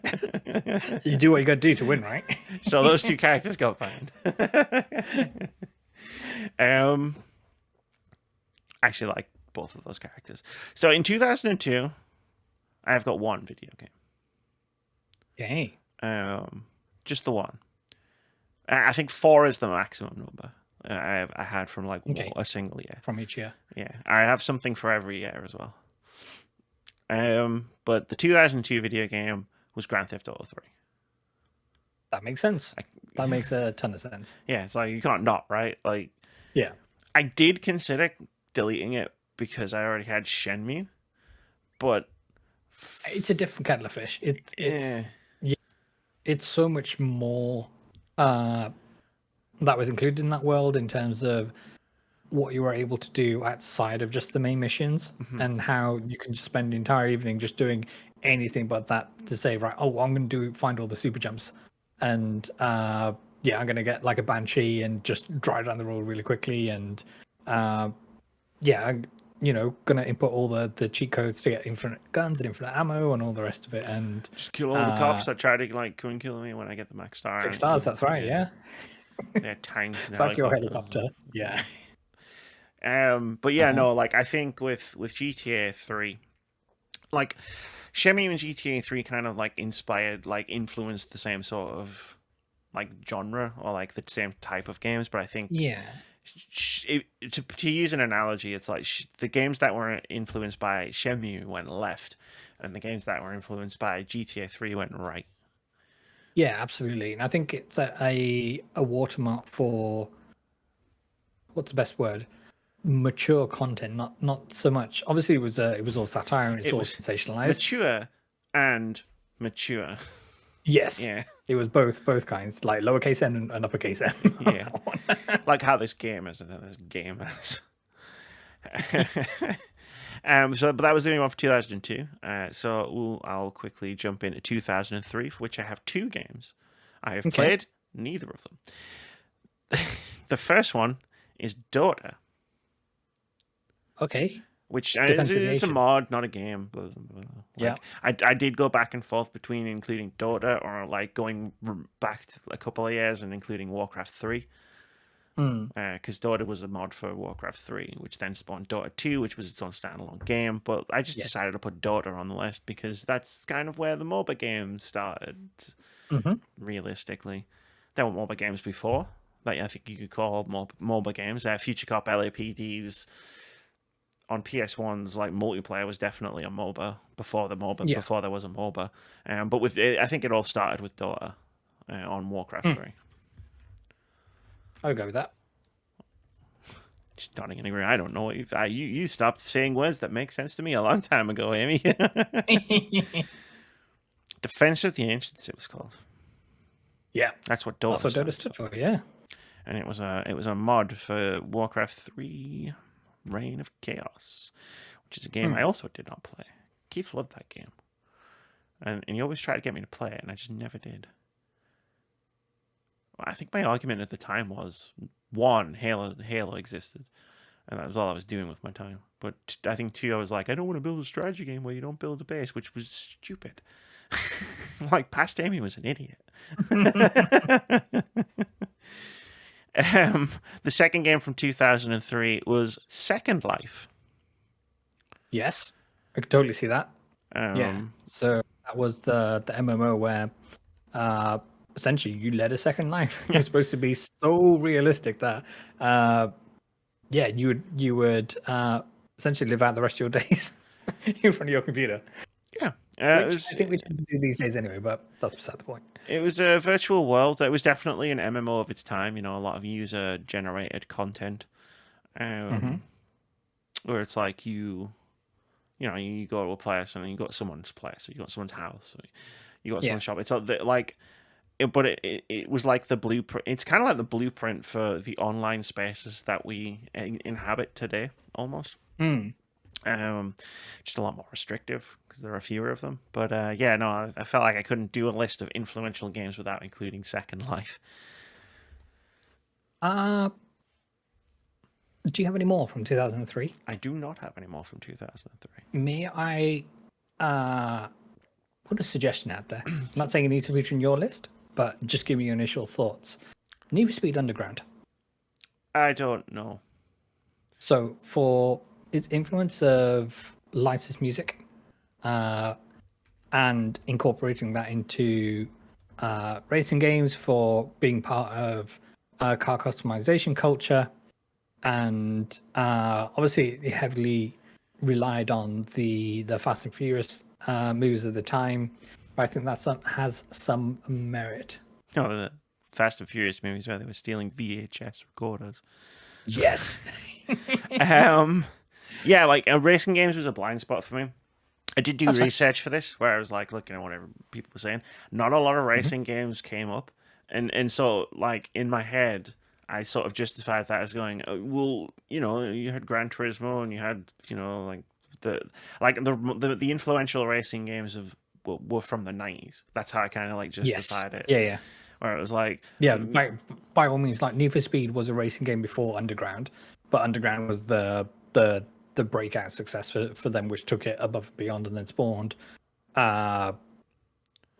mean, you do what you got to do to win, right? So those two characters got banned. I actually like both of those characters. So in 2002, I've got one video game. Okay. Just the one. I think 4 is the maximum number I had from like a single year. From each year. Yeah, I have something for every year as well. But the 2002 video game was Grand Theft Auto 3. That makes sense. That makes a ton of sense. Yeah, it's like you can't not, right? Like, Yeah. I did consider deleting it because I already had Shenmue, but It's a different kettle of fish. yeah. It's so much more that was included in that world in terms of what you were able to do outside of just the main missions, and how you can just spend the entire evening just doing anything but that to say, right, oh, I'm going to find all the super jumps, and I'm going to get like a banshee and just drive down the road really quickly, and I'm going to input all the cheat codes to get infinite guns and infinite ammo and all the rest of it, and Just kill all the cops that try to like come and kill me when I get the max star. 6 stars, that's right, yeah. They're tanks and Fuck your helicopter. Yeah. But yeah, no, like I think with GTA 3, like Shenmue and GTA 3 kind of like influenced the same sort of like genre or like the same type of games, but I think to use an analogy, it's like the games that were influenced by Shenmue went left, and the games that were influenced by GTA 3 went right. Yeah, absolutely. And I think it's a watermark for, what's the best word? Mature content, not so much. Obviously, it was all satire and it's all sensationalized. Mature and mature. Yes. Yeah. It was both kinds, like lowercase n and uppercase n. Yeah. Like how this game is, and then there's gamers. But that was the only one for 2002. So I'll quickly jump into 2003, for which I have 2 games. I have played neither of them. The first one is Dota. Okay. Which it's a mod, not a game. Blah, blah, blah. Yeah. I did go back and forth between including Dota or like going back to a couple of years and including Warcraft 3. Because Dota was a mod for Warcraft 3, which then spawned Dota 2, which was its own standalone game. But I just decided to put Dota on the list because that's kind of where the MOBA games started, realistically. There were MOBA games before that I think you could call MOBA games. Future Cop LAPDs on PS1's like multiplayer was definitely a MOBA before before there was a MOBA. But with I think it all started with Dota on Warcraft 3. I'll go with that. Just nodding anywhere. I don't know. You stopped saying words that make sense to me a long time ago, Amy. Defense of the Ancients, it was called. Yeah, that's what Dota stood for. Yeah, and it was a mod for Warcraft 3, Reign of Chaos, which is a game I also did not play. Keith loved that game, and he always tried to get me to play it, and I just never did. I think my argument at the time was, one, Halo existed, and that was all I was doing with my time. But I think two, I was like, I don't want to build a strategy game where you don't build a base, which was stupid. Like, past Amy was an idiot. The second game from 2003 was Second Life. Yes, I could totally see that. Yeah, so that was the MMO where essentially you led a second life. It was supposed to be so realistic that you would essentially live out the rest of your days in front of your computer. Yeah. I think we tend to do these days anyway, but that's beside the point. It was a virtual world. It was definitely an MMO of its time. You know, a lot of user-generated content, where it's like you go to a place and you go to someone's place, or you go to someone's house, or you go to someone's shop. It's like, but it was like the blueprint. It's kind of like the blueprint for the online spaces that we inhabit today, almost. Just a lot more restrictive because there are fewer of them. But I felt like I couldn't do a list of influential games without including Second Life. Do you have any more from 2003? I do not have any more from 2003. May I put a suggestion out there? I'm not saying it needs to feature in your list, but just give me your initial thoughts. Need for Speed Underground. I don't know. So for its influence of licensed music and incorporating that into racing games, for being part of car customization culture, and obviously it heavily relied on the Fast and Furious movies of the time. But I think that has some merit. Oh, the Fast and Furious movies where they were stealing VHS recorders. Yes. Yeah, like racing games was a blind spot for me. I did do research for this, where I was like looking at whatever people were saying. Not a lot of racing games came up, and so like in my head, I sort of justified that as going, well, you had Gran Turismo, and you had the influential racing games were from the 90s. That's how I kind of like justified it. Yeah. Where it was like, by all means, like Need for Speed was a racing game before Underground, but Underground was the breakout success for them, which took it above and beyond, and then spawned a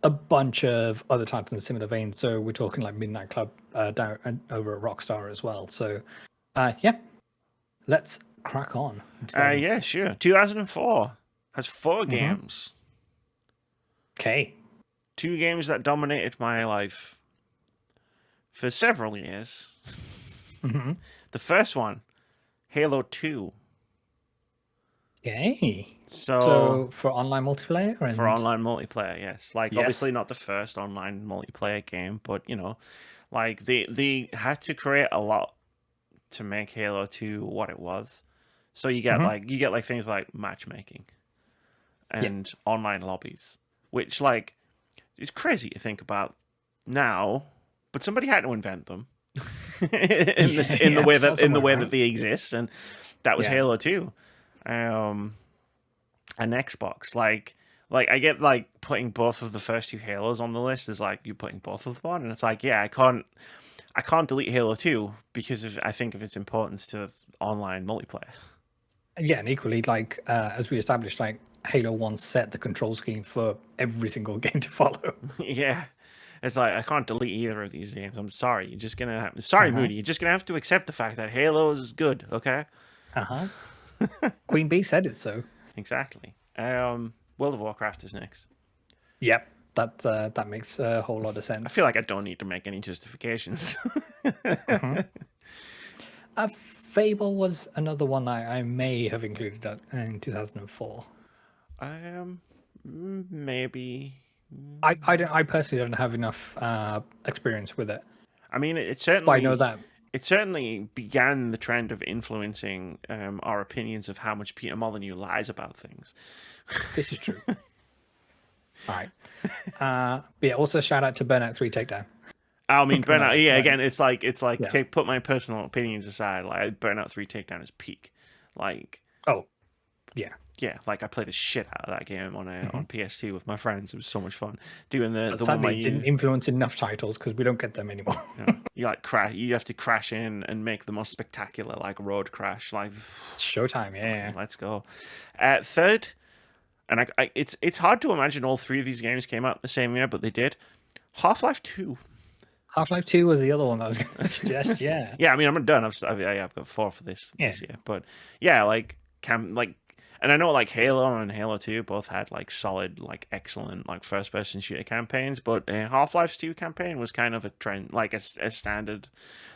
bunch of other titles in a similar vein. So we're talking like Midnight Club down over at Rockstar as well. So let's crack on. Yeah, sure. 2004 has 4 games. Okay. 2 games that dominated my life for several years. The first one, Halo 2. Okay. So for online multiplayer? For online multiplayer, yes. Obviously not the first online multiplayer game, but, like they had to create a lot to make Halo 2 what it was. So you get like things like matchmaking and online lobbies, which like is crazy to think about now, but somebody had to invent them in the way that they exist, and that was Halo 2. And Xbox, like I get like putting both of the first 2 Halos on the list is like you putting both of them on, and it's like I can't delete Halo 2 because I think of its importance to online multiplayer. Yeah, and equally, like as we established, like Halo 1 set the control scheme for every single game to follow. Yeah. It's like I can't delete either of these games. I'm sorry. You're just gonna have. Sorry, Moody. You're just gonna have to accept the fact that Halo is good. Okay. Queen Bee said it so. Exactly. World of Warcraft is next. Yep. That makes a whole lot of sense. I feel like I don't need to make any justifications. Fable was another one I may have included in 2004. Maybe. I personally don't have enough experience with it. I mean, it certainly. But I know that it certainly began the trend of influencing our opinions of how much Peter Molyneux lies about things. This is true. All right. But yeah, also shout out to Burnout 3 Takedown. I mean, Burnout. Yeah, again, it's like Yeah. put my personal opinions aside. Like Burnout 3 Takedown is peak. Like, Oh, yeah. yeah, like I played the shit out of that game on PS2 with my friends. It was so much fun doing the But one sadly, where it didn't influence enough titles because we don't get them anymore. you like crash. You have to crash in and make the most spectacular like road crash. Like Showtime, yeah. let's go. Third, and it's hard to imagine all three of these games came out the same year, but they did. Half-Life 2. Half-Life 2 was the other one that I was going to suggest, yeah. Yeah, I mean, I'm done. I've got 4 for this year, but yeah, and I know like Halo and Halo 2 both had like solid, like excellent, like first-person shooter campaigns, but Half-Life's 2 campaign was kind of a trend, like a standard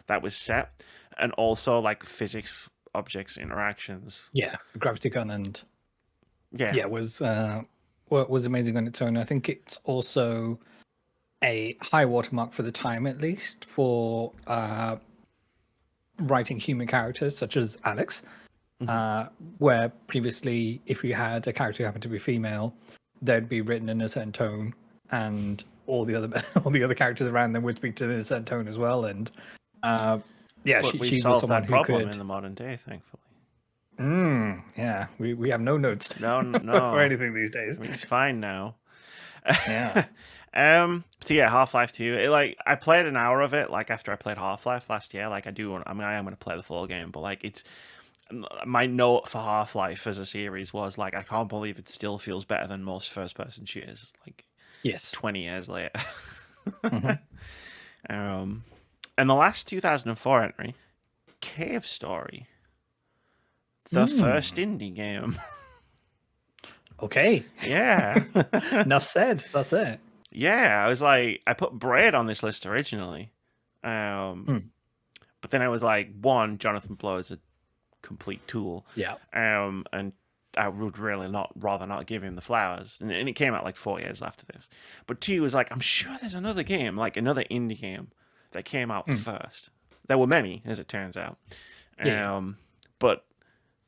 that was set, and also like physics, objects, interactions. Yeah, gravity gun and yeah, was amazing on its own. I think it's also a high watermark for the time, at least, for writing human characters such as Alex. Where previously, if you had a character who happened to be female, they'd be written in a certain tone, and all the other characters around them would speak to in a certain tone as well. And we solved that problem in the modern day, thankfully. Yeah, we have no notes. No, or anything these days. It's fine now. Yeah. So yeah, Half-Life 2. I played an hour of it. Like after I played Half-Life last year. Like I am going to play the full game, but like it's. My note for Half-Life as a series was like, I can't believe it still feels better than most first-person shooters. Like, yes, 20 years later. And the last 2004 entry, Cave Story, the first indie game. Okay. Yeah. Enough said. That's it. Yeah, I was like, I put Braid on this list originally, but then I was like, one, Jonathan Blow is a complete tool. Yeah. And I would really rather not give him the flowers. And it came out like 4 years after this. But 2 was like, I'm sure there's another game, like another indie game that came out first. There were many, as it turns out. But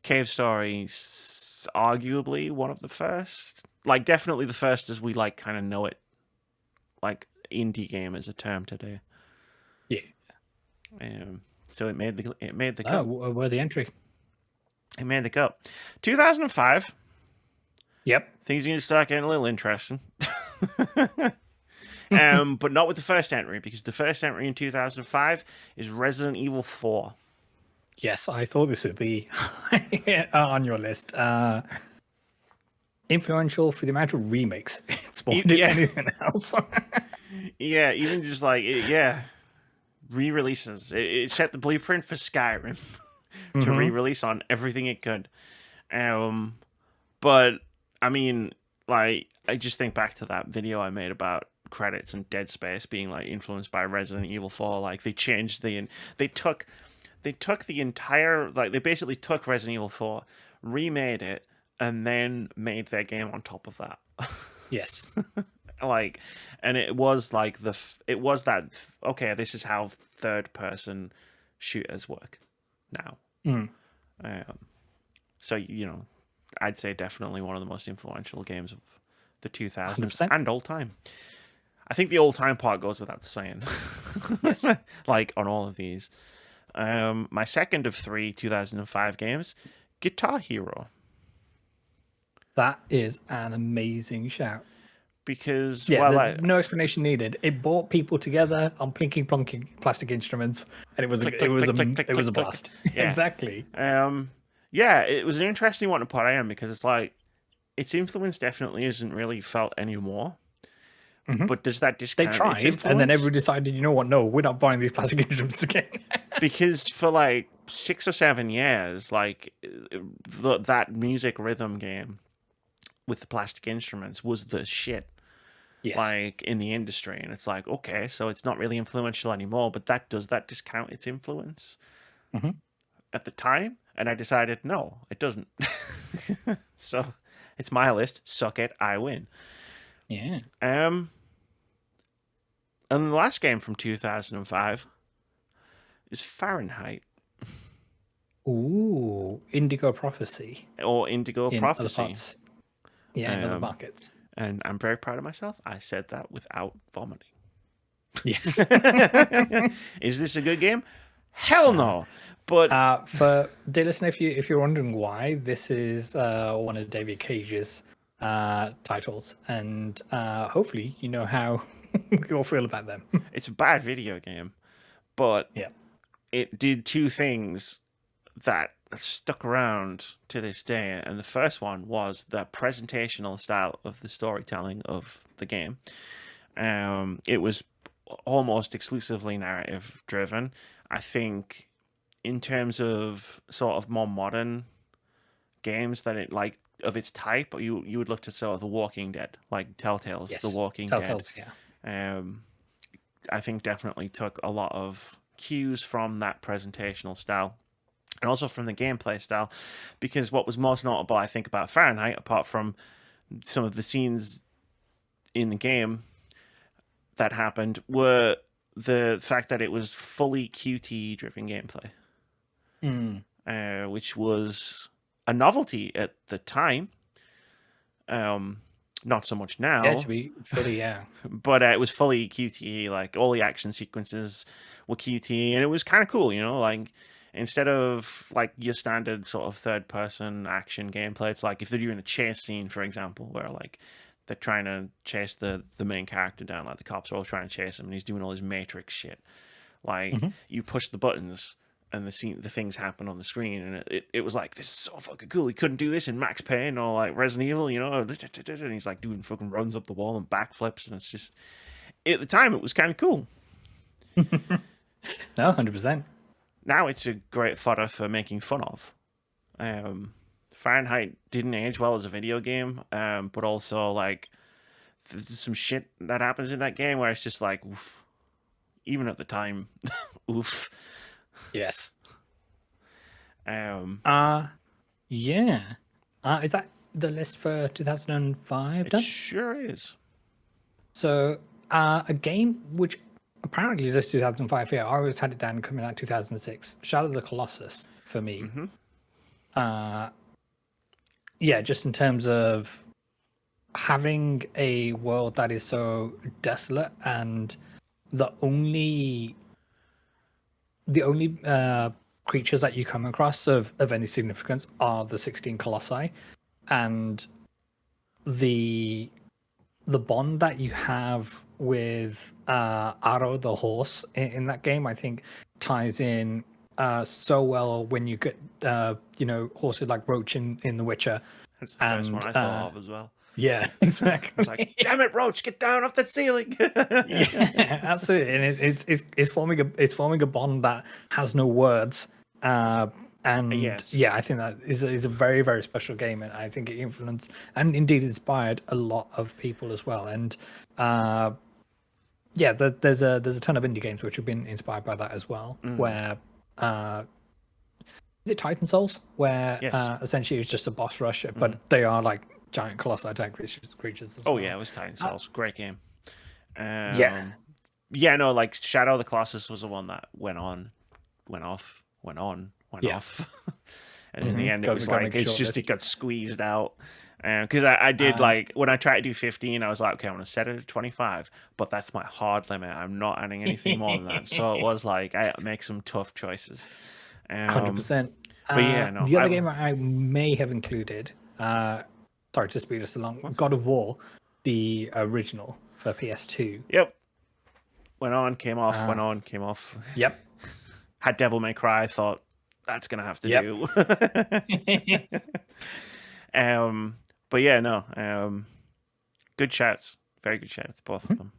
Cave Story's arguably one of the first. Like definitely the first as we like kind of know it. Like indie game as a term today. Yeah. So it made the cut. Oh, where the entry? It made the cut. 2005. Yep. Things are going to start getting a little interesting. But not with the first entry, because the first entry in 2005 is Resident Evil 4. Yes, I thought this would be on your list. Influential for the amount of remakes it's more than anything else. Yeah, even just like, re-releases. It set the blueprint for Skyrim to re-release on everything it could. But I mean, like, I just think back to that video I made about credits and Dead Space being like influenced by Resident Evil 4. Like they changed they took the entire, like they basically took Resident Evil 4, remade it, and then made their game on top of that. Yes. Like, and it was like okay, this is how third person shooters work now. So I'd say definitely one of the most influential games of the 2000s 100%. and all time. I think the all time part goes without saying. Yes. Like on all of these. My second of 3 2005 games, Guitar Hero. That is an amazing shout. Because no explanation needed. It brought people together on plinking plonking plastic instruments, and it was a blast. Yeah. Exactly. It was an interesting one to put in because it's like its influence definitely isn't really felt anymore, But does that They discount its tried, and then influence? everyone decided, you know what? No, we're not buying these plastic instruments again. Because for like 6 or 7 years, like that music rhythm game with the plastic instruments was the shit. Yes. Like in the industry, and it's like, okay, so it's not really influential anymore, but does that discount its influence at the time? And I decided no, it doesn't. So it's my list. Suck it, I win. Yeah. And the last game from 2005 is Fahrenheit Ooh, Indigo Prophecy or Indigo in other Prophecy. parts. Yeah, in other markets. And I'm very proud of myself. I said that without vomiting. Yes. Is this a good game? Hell no. But For dear listener, if you're wondering why, this is one of David Cage's titles, and hopefully you know how you all feel about them. it's a bad video game, but Yeah. it did two things that stuck around to this day. And the first one was the presentational style of the storytelling of the game. It was almost exclusively narrative driven. I think in terms of sort of more modern games that it like of its type, you would look to sort of The Walking Dead, like Telltale's Yes. The Walking Telltale's, Dead. yeah. I think definitely took a lot of cues from that presentational style and also from the gameplay style, because what was most notable, I think, about Fahrenheit, apart from some of the scenes in the game that happened, were the fact that it was fully QTE driven gameplay, which was a novelty at the time. Not so much now. Yeah, to be fully, yeah. But it was fully QTE. Like all the action sequences were QTE, and it was kind of cool, you know. Like instead of like your standard sort of third-person action gameplay, it's like if they're doing a chase scene, for example, where like they're trying to chase the main character down, like the cops are all trying to chase him, and he's doing all his Matrix shit. Like you push the buttons and the things happen on the screen, and it was like, this is so fucking cool. He couldn't do this in Max Payne or like Resident Evil, you know. And he's like doing fucking runs up the wall and backflips, and it's just, at the time it was kind of cool. No, 100%. Now it's a great fodder for making fun of. Fahrenheit didn't age well as a video game, but also like there's some shit that happens in that game where it's just like, oof. Even at the time, oof. Yes. Yeah. Is that the list for 2005 It done? sure is. So, a game which apparently is 2005 here. I always had it down coming out 2006. Shadow of the Colossus for me. Yeah, just in terms of having a world that is so desolate, and the only creatures that you come across of any significance are the 16 colossi, and the bond that you have with Arrow the horse in that game, I think ties in so well when you get horses like Roach in The Witcher. That's the first one I thought of as well. Yeah, exactly. It's like, damn it, Roach, get down off that ceiling. Yeah, absolutely. And it's forming a bond that has no words. And Yes. yeah, I think that is a very, very special game, and I think it influenced and indeed inspired a lot of people as well. And yeah, there's a ton of indie games which have been inspired by that as well. Where is it Titan Souls, where Yes. essentially it's just a boss rush, but they are like giant colossi type creatures as well. Oh yeah, it was Titan Souls. Great game. Yeah. Yeah, no, like Shadow of the Colossus was the one that went off. And in the end, it was like, it got squeezed out. Because I did like, when I tried to do 15, I was like, okay, I'm going to set it at 25, but that's my hard limit. I'm not adding anything more than that. So it was like, I make some tough choices. 100%. But yeah, no. The other game I may have included, sorry to speed us along, God of War, the original for PS2. Yep. Went on, came off. Yep. Had Devil May Cry, thought, that's going to have to do. But yeah, no. Good shouts. Very good shouts, both of them.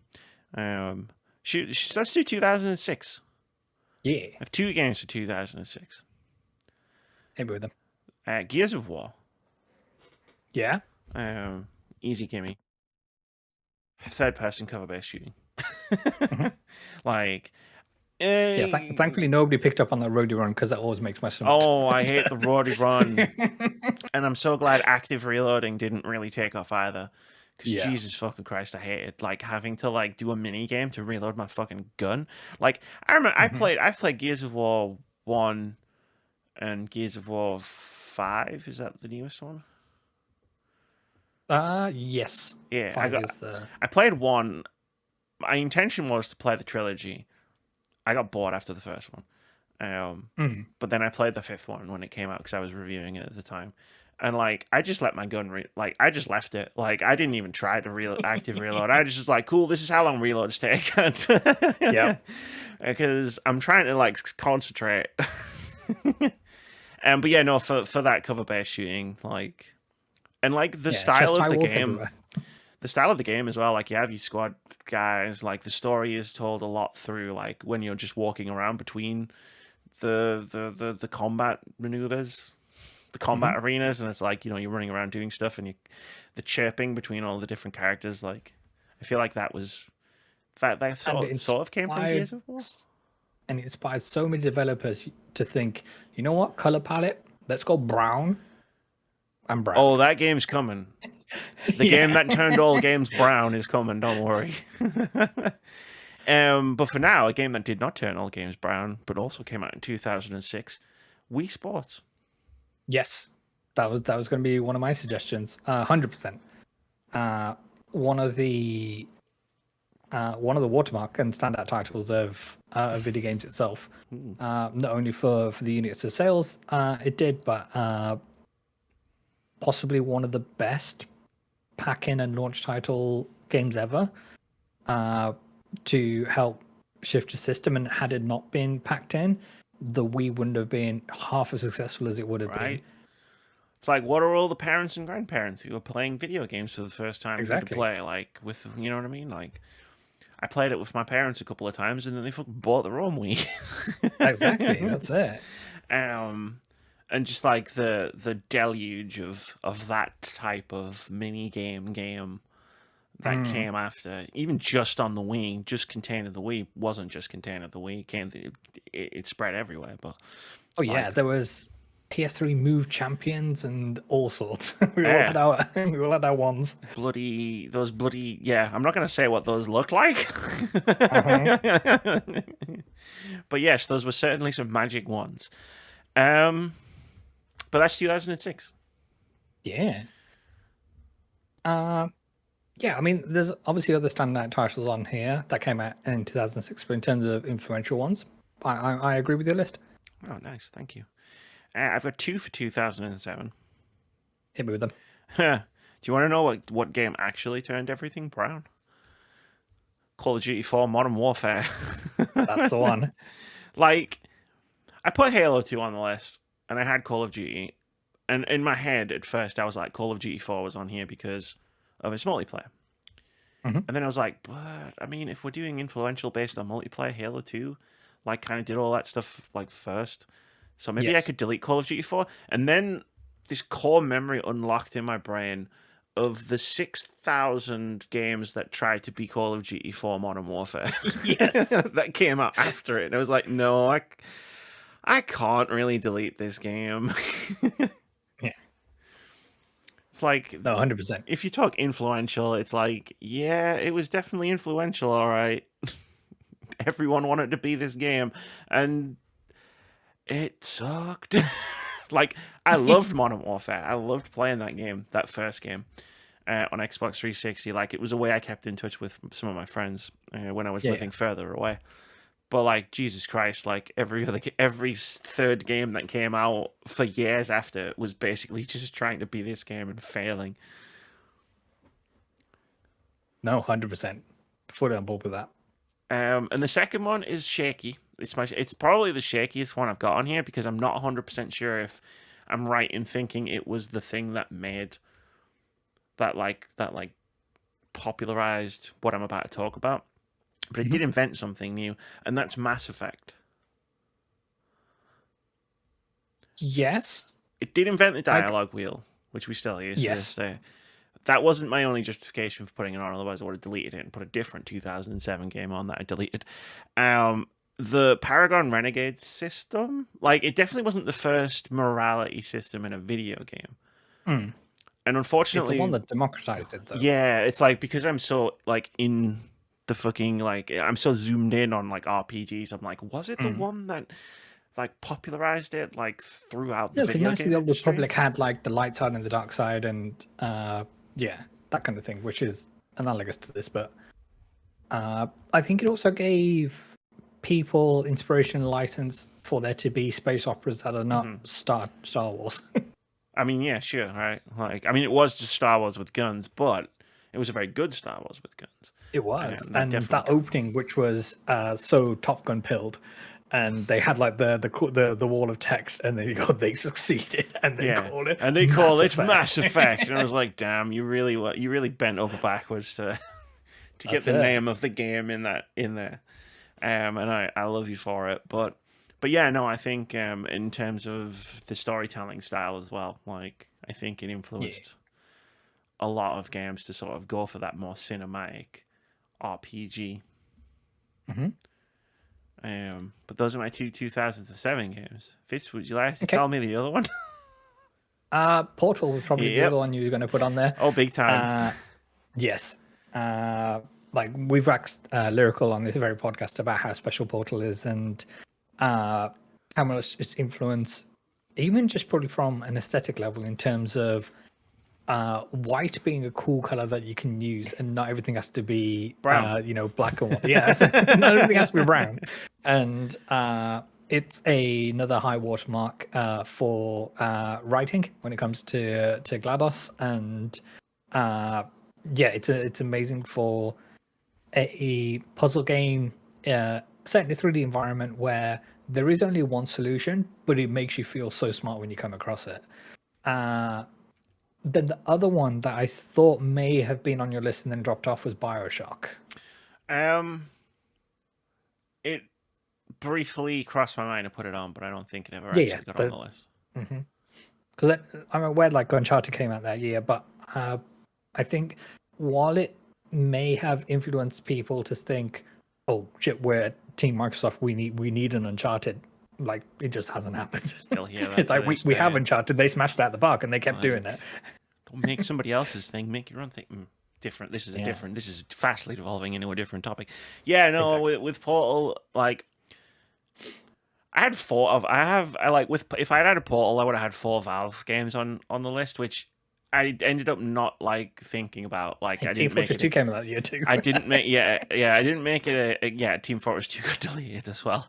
Let's do 2006. Yeah. I have 2 games for 2006. Maybe with them. Gears of War. Yeah. Easy gimme. Third-person cover-based shooting. Like, Yeah, thankfully nobody picked up on that roadie run because that always makes my stomach. Oh, I hate the roadie run. And I'm so glad active reloading didn't really take off either. Because Jesus fucking Christ, I hated like having to like do a mini game to reload my fucking gun. Like I remember I played Gears of War 1 and Gears of War 5. Is that the newest one? Yes. Yeah, 5 I played 1. My intention was to play the trilogy. I got bored after the first one. But then I played the 5th one when it came out because I was reviewing it at the time. And like I just let my gun I just left it. Like I didn't even try to active reload. I just was like, cool, this is how long reloads take. Yeah. Because I'm trying to like concentrate. But yeah, no, for that cover based shooting, like and like the style of the game. The style of the game as well, like you have your squad guys, like the story is told a lot through like when you're just walking around between the combat maneuvers, the combat arenas, and it's like, you know, you're running around doing stuff and the chirping between all the different characters, like I feel like that sort of came from Gears of War. And it inspired so many developers to think, you know what, color palette, let's go brown and brown. Oh, that game's coming. The game that turned all games brown is coming, don't worry. But for now, a game that did not turn all games brown, but also came out in 2006, Wii Sports. Yes, that was going to be one of my suggestions. 100%. One of the watermark and standout titles of video games itself. Not only for the units of sales it did, but possibly one of the best pack-in and launch title games ever to help shift the system. And had it not been packed in, the Wii wouldn't have been half as successful as it would have been. It's like, what are all the parents and grandparents who are playing video games for the first time to play? Like, with, you know what I mean? Like, I played it with my parents a couple of times, and then they fucking bought their own Wii. Exactly, that's it. And just like the deluge of that type of mini game that came after, even just on the Wii, just contained the Wii, wasn't just contained at the Wii. It spread everywhere. But there was PS3 Move Champions and all sorts. we all had our ones. Those bloody, yeah. I'm not gonna say what those looked like, but yes, those were certainly some magic ones. But that's 2006. Yeah. Yeah, I mean, there's obviously other standout titles on here that came out in 2006, but in terms of influential ones, I agree with your list. Oh, nice. Thank you. I've got 2 for 2007. Hit me with them. Do you want to know what game actually turned everything brown? Call of Duty 4 Modern Warfare. That's the one. Like, I put Halo 2 on the list, and I had Call of Duty. And in my head, at first, I was like, Call of Duty 4 was on here because of its multiplayer. And then I was like, but, I mean, if we're doing influential based on multiplayer, Halo 2, like, kind of did all that stuff, like, first. So maybe I could delete Call of Duty 4. And then this core memory unlocked in my brain of the 6,000 games that tried to be Call of Duty 4 Modern Warfare. Yes. That came out after it. And I was like, no, I can't really delete this game. Yeah. It's like, no, 100%. If you talk influential, it's like, yeah, it was definitely influential, all right. Everyone wanted to be this game, and it sucked. Like, I loved Modern Warfare. I loved playing that game, that first game, on Xbox 360. Like, it was a way I kept in touch with some of my friends when I was living further away. But like, Jesus Christ, like every third game that came out for years after was basically just trying to be this game and failing. No, 100%. Fully on board with that. And the second one is shaky. It's probably the shakiest one I've got on here because I'm not 100% sure if I'm right in thinking it was the thing that made that popularized what I'm about to talk about, but it did invent something new, and that's Mass Effect. Yes. It did invent the dialogue wheel, which we still use to this day. That wasn't my only justification for putting it on, otherwise I would have deleted it and put a different 2007 game on that I deleted. The Paragon Renegade system, like, it definitely wasn't the first morality system in a video game. And unfortunately... It's the one that democratized it, though. Yeah, it's like, because I'm so, like, in the fucking, like, I'm so zoomed in on, like, RPGs, I'm like, was it the one that... like popularized it like throughout the video game the industry? Republic had like the light side and the dark side, and that kind of thing, which is analogous to this. But I think it also gave people inspiration and license for there to be space operas that are not Star Wars. I mean, yeah, sure, right? Like, I mean, it was just Star Wars with guns, but it was a very good Star Wars with guns. It was, and that opening, which was so Top Gun pilled. And they had like the wall of text, and then they succeeded, and they call it Mass Effect. And I was like, damn, you really bent over backwards to get the name of the game in there. And I love you for it. But yeah, no, I think in terms of the storytelling style as well, like, I think it influenced a lot of games to sort of go for that more cinematic RPG. But those are my two 2007 games. Vitz, would you like to tell me the other one? Portal was probably the other one you were going to put on there. Oh, big time. Yes. Like, we've waxed lyrical on this very podcast about how special Portal is, and how much its influence, even just probably from an aesthetic level, in terms of white being a cool color that you can use, and not everything has to be brown. Black and white. Yeah, so not everything has to be brown. And it's another high watermark for writing when it comes to GLaDOS, and it's amazing for a puzzle game set in a 3D environment where there is only one solution, but it makes you feel so smart when you come across it. Then the other one that I thought may have been on your list and then dropped off was BioShock. It briefly crossed my mind to put it on, but I don't think it ever actually got on the list. Because I'm aware like Uncharted came out that year, but I think while it may have influenced people to think, oh shit, we're Team Microsoft, we need an Uncharted. Like, it just hasn't happened. Still here. It's like we have Uncharted. They smashed it out the park, and they kept doing it. Don't make somebody else's thing. Make your own thing. Different. This is This is fastly evolving into a different topic. Yeah, no. Exactly. With Portal, like, I had four of. If I had a Portal, I would have had 4 Valve games on the list, which I ended up not like thinking about. Like, I didn't make it. Team Fortress 2 came out that year too. I didn't make. I didn't make it. Team Fortress 2 got deleted as well.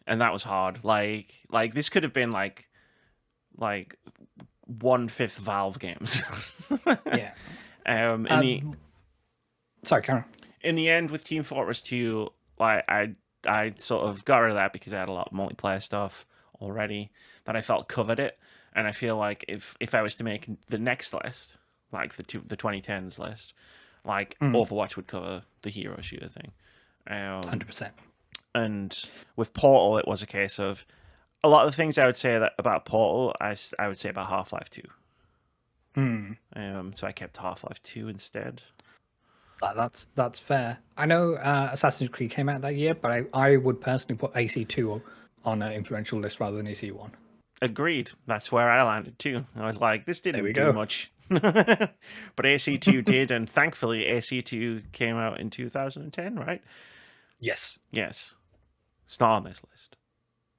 And that was hard. Like this could have been like 1/5 Valve games. Yeah. Sorry, Karen. In the end, with Team Fortress 2, like, I sort of got rid of that because I had a lot of multiplayer stuff already that I felt covered it, and I feel like if I was to make the next list, like the 2010s list, like Overwatch would cover the hero shooter thing. 100%. And with Portal, it was a case of a lot of the things I would say about Portal, I would say about Half-Life 2. So I kept Half-Life 2 instead. That's fair. I know Assassin's Creed came out that year, but I would personally put AC2 on an influential list rather than AC1. Agreed. That's where I landed too. I was like, this didn't do much. But AC2 did, and thankfully AC2 came out in 2010, right? Yes. It's not on this list.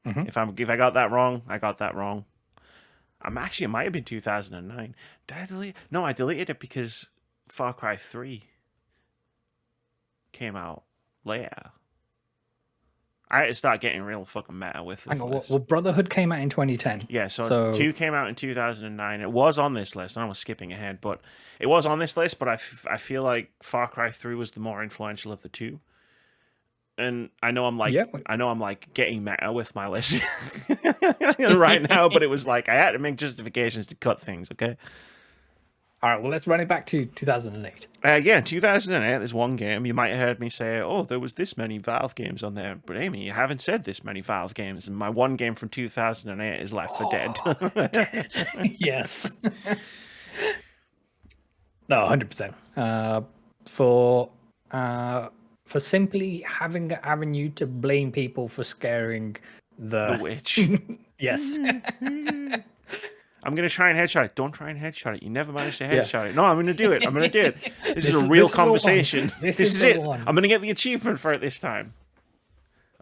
If I got that wrong, I got that wrong. It might have been 2009. Did I delete? No, I deleted it because Far Cry 3 came out later. I had to start getting real fucking meta with this list. Well, Brotherhood came out in 2010. Yeah, so 2 came out in 2009. It was on this list, and I was skipping ahead, but it was on this list, but I feel like Far Cry 3 was the more influential of the two. And I know I'm like getting meta with my list right now, but it was like I had to make justifications to cut things, okay? All right, well, let's run it back to 2008. Yeah, 2008, there's one game. You might have heard me say, oh, there was this many Valve games on there. But Amy, you haven't said this many Valve games. And my one game from 2008 is Left 4 Dead. Dead. Yes. No, 100%. For simply having an avenue to blame people for scaring The witch. Yes. I'm going to try and headshot it. Don't try and headshot it. You never managed to headshot it. No, I'm going to do it. I'm going to do it. This is a real conversation. This is it. One. I'm going to get the achievement for it this time.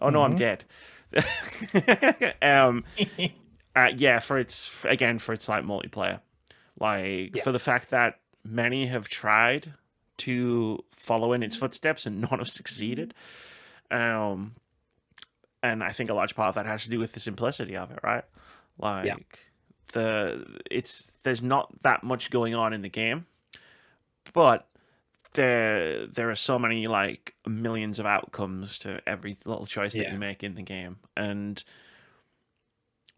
Oh, no, I'm dead. Yeah, for its like multiplayer. For the fact that many have tried to follow in its footsteps and none have succeeded. And I think a large part of that has to do with the simplicity of it, right? There's not that much going on in the game, but there are so many millions of outcomes to every little choice that you make in the game, and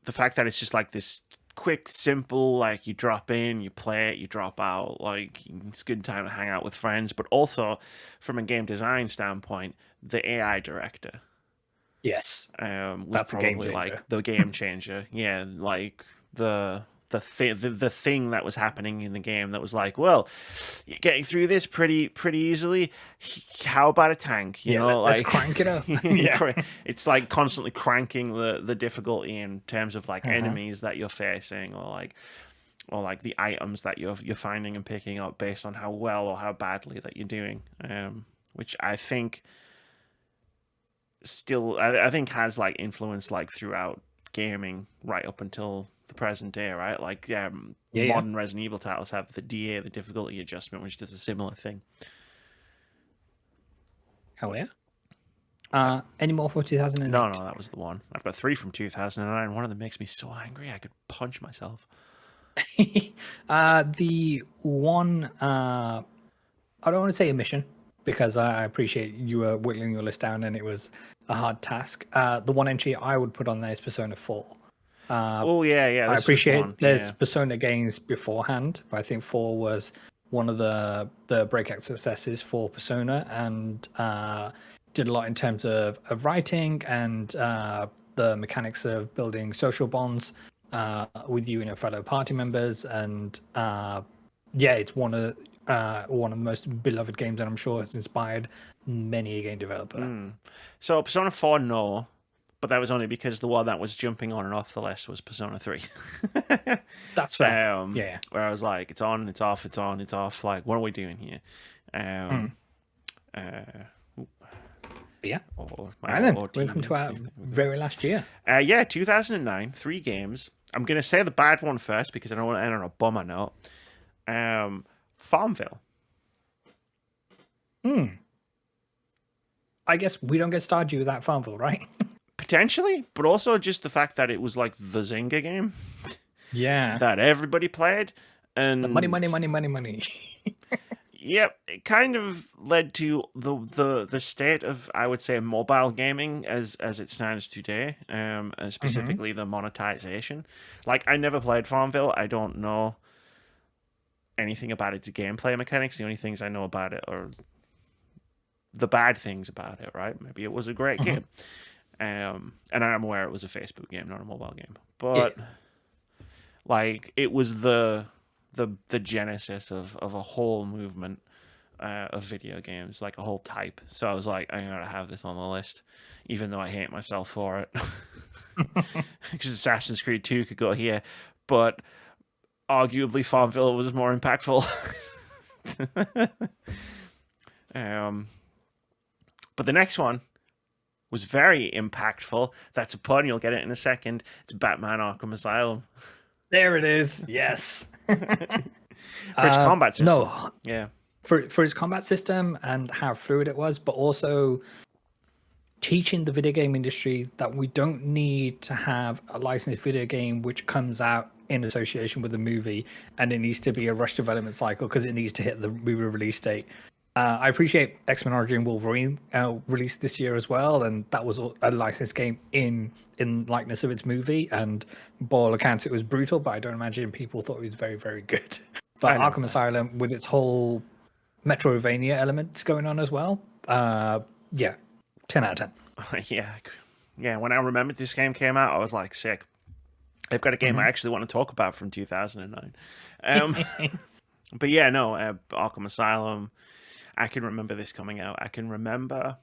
the fact that it's just this quick, simple, you drop in, you play it, you drop out, it's a good time to hang out with friends. But also from a game design standpoint, the AI director, yes, was that's probably the game changer. Yeah, the thing that was happening in the game that was well, you're getting through this pretty easily. How about a tank? You know, let's crank it up. It's constantly cranking the difficulty in terms of enemies that you're facing, or the items that you're finding and picking up based on how well or how badly that you're doing. Which I think still I think has influence throughout gaming right up until the present day, right? Modern Resident Evil titles have the DA, the difficulty adjustment, which does a similar thing. Hell yeah. Any more for 2008? No, that was the one. I've got 3 from 2009. One of them makes me so angry I could punch myself. The one, I don't want to say a mission, because I appreciate you were whittling your list down and it was a hard task. The one entry I would put on there is Persona 4. I appreciate there's Persona games beforehand, but I think 4 was one of the breakout successes for Persona, and did a lot in terms of writing and the mechanics of building social bonds with you and your fellow party members. And it's one of the most beloved games, and I'm sure has inspired many a game developer. So Persona 4, no. But that was only because the one that was jumping on and off the list was Persona 3. That's fair. Where I was it's on, it's off, it's on, it's off. What are we doing here? Welcome to our very last year. 2009, 3 games. I'm going to say the bad one first because I don't want to end on a bummer note. Farmville. I guess we don't get Stardew without Farmville, right? Potentially, but also just the fact that it was the Zynga game. Yeah. That everybody played. And the money. Yep, it kind of led to the state of, I would say, mobile gaming as it stands today, and specifically the monetization. I never played Farmville. I don't know anything about its gameplay mechanics. The only things I know about it are the bad things about it, right? Maybe it was a great game. And I'm aware it was a Facebook game, not a mobile game. But it was the genesis of a whole movement of video games, a whole type. So I was I gotta have this on the list, even though I hate myself for it. Because Assassin's Creed 2 could go here, but arguably Farmville was more impactful. But the next one was very impactful. That's a pun. You'll get it in a second. It's Batman Arkham Asylum. There it is. Yes. For its combat system. No. Yeah. For its combat system and how fluid it was, but also teaching the video game industry that we don't need to have a licensed video game which comes out in association with a movie, and it needs to be a rush development cycle because it needs to hit the movie release date. I appreciate X-Men Origin Wolverine released this year as well, and that was a licensed game in likeness of its movie, and by all accounts it was brutal, but I don't imagine people thought it was very, very good. But Arkham Asylum, with its whole Metroidvania elements going on as well, yeah, 10 out of 10. Yeah. When I remembered this game came out, I was like, sick. I've got a game I actually want to talk about from 2009. But yeah, no, Arkham Asylum. I can remember this coming out. I can remember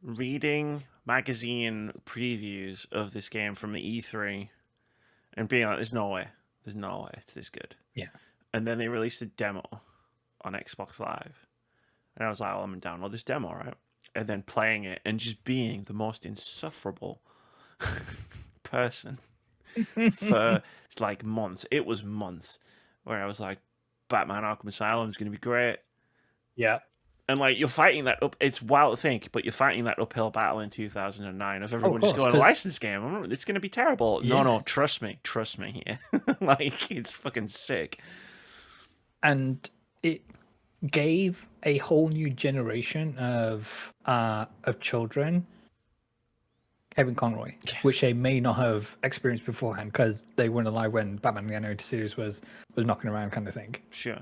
reading magazine previews of this game from the E3 and being like, there's no way it's this good. Yeah. And then they released a demo on Xbox Live. And I was like, well, I'm going to download this demo, right? And then playing it and just being the most insufferable person for like months. It was months where I was like, Batman Arkham Asylum is going to be great. Yeah. And like you're fighting that up, it's wild to think, but you're fighting that uphill battle in 2009 of everyone just going, license game, it's going to be terrible. Yeah. No, trust me. Yeah. Like it's fucking sick. And it gave a whole new generation of children Kevin Conroy, yes, which they may not have experienced beforehand because they weren't alive when Batman the Animated Series was knocking around, kind of thing. Sure.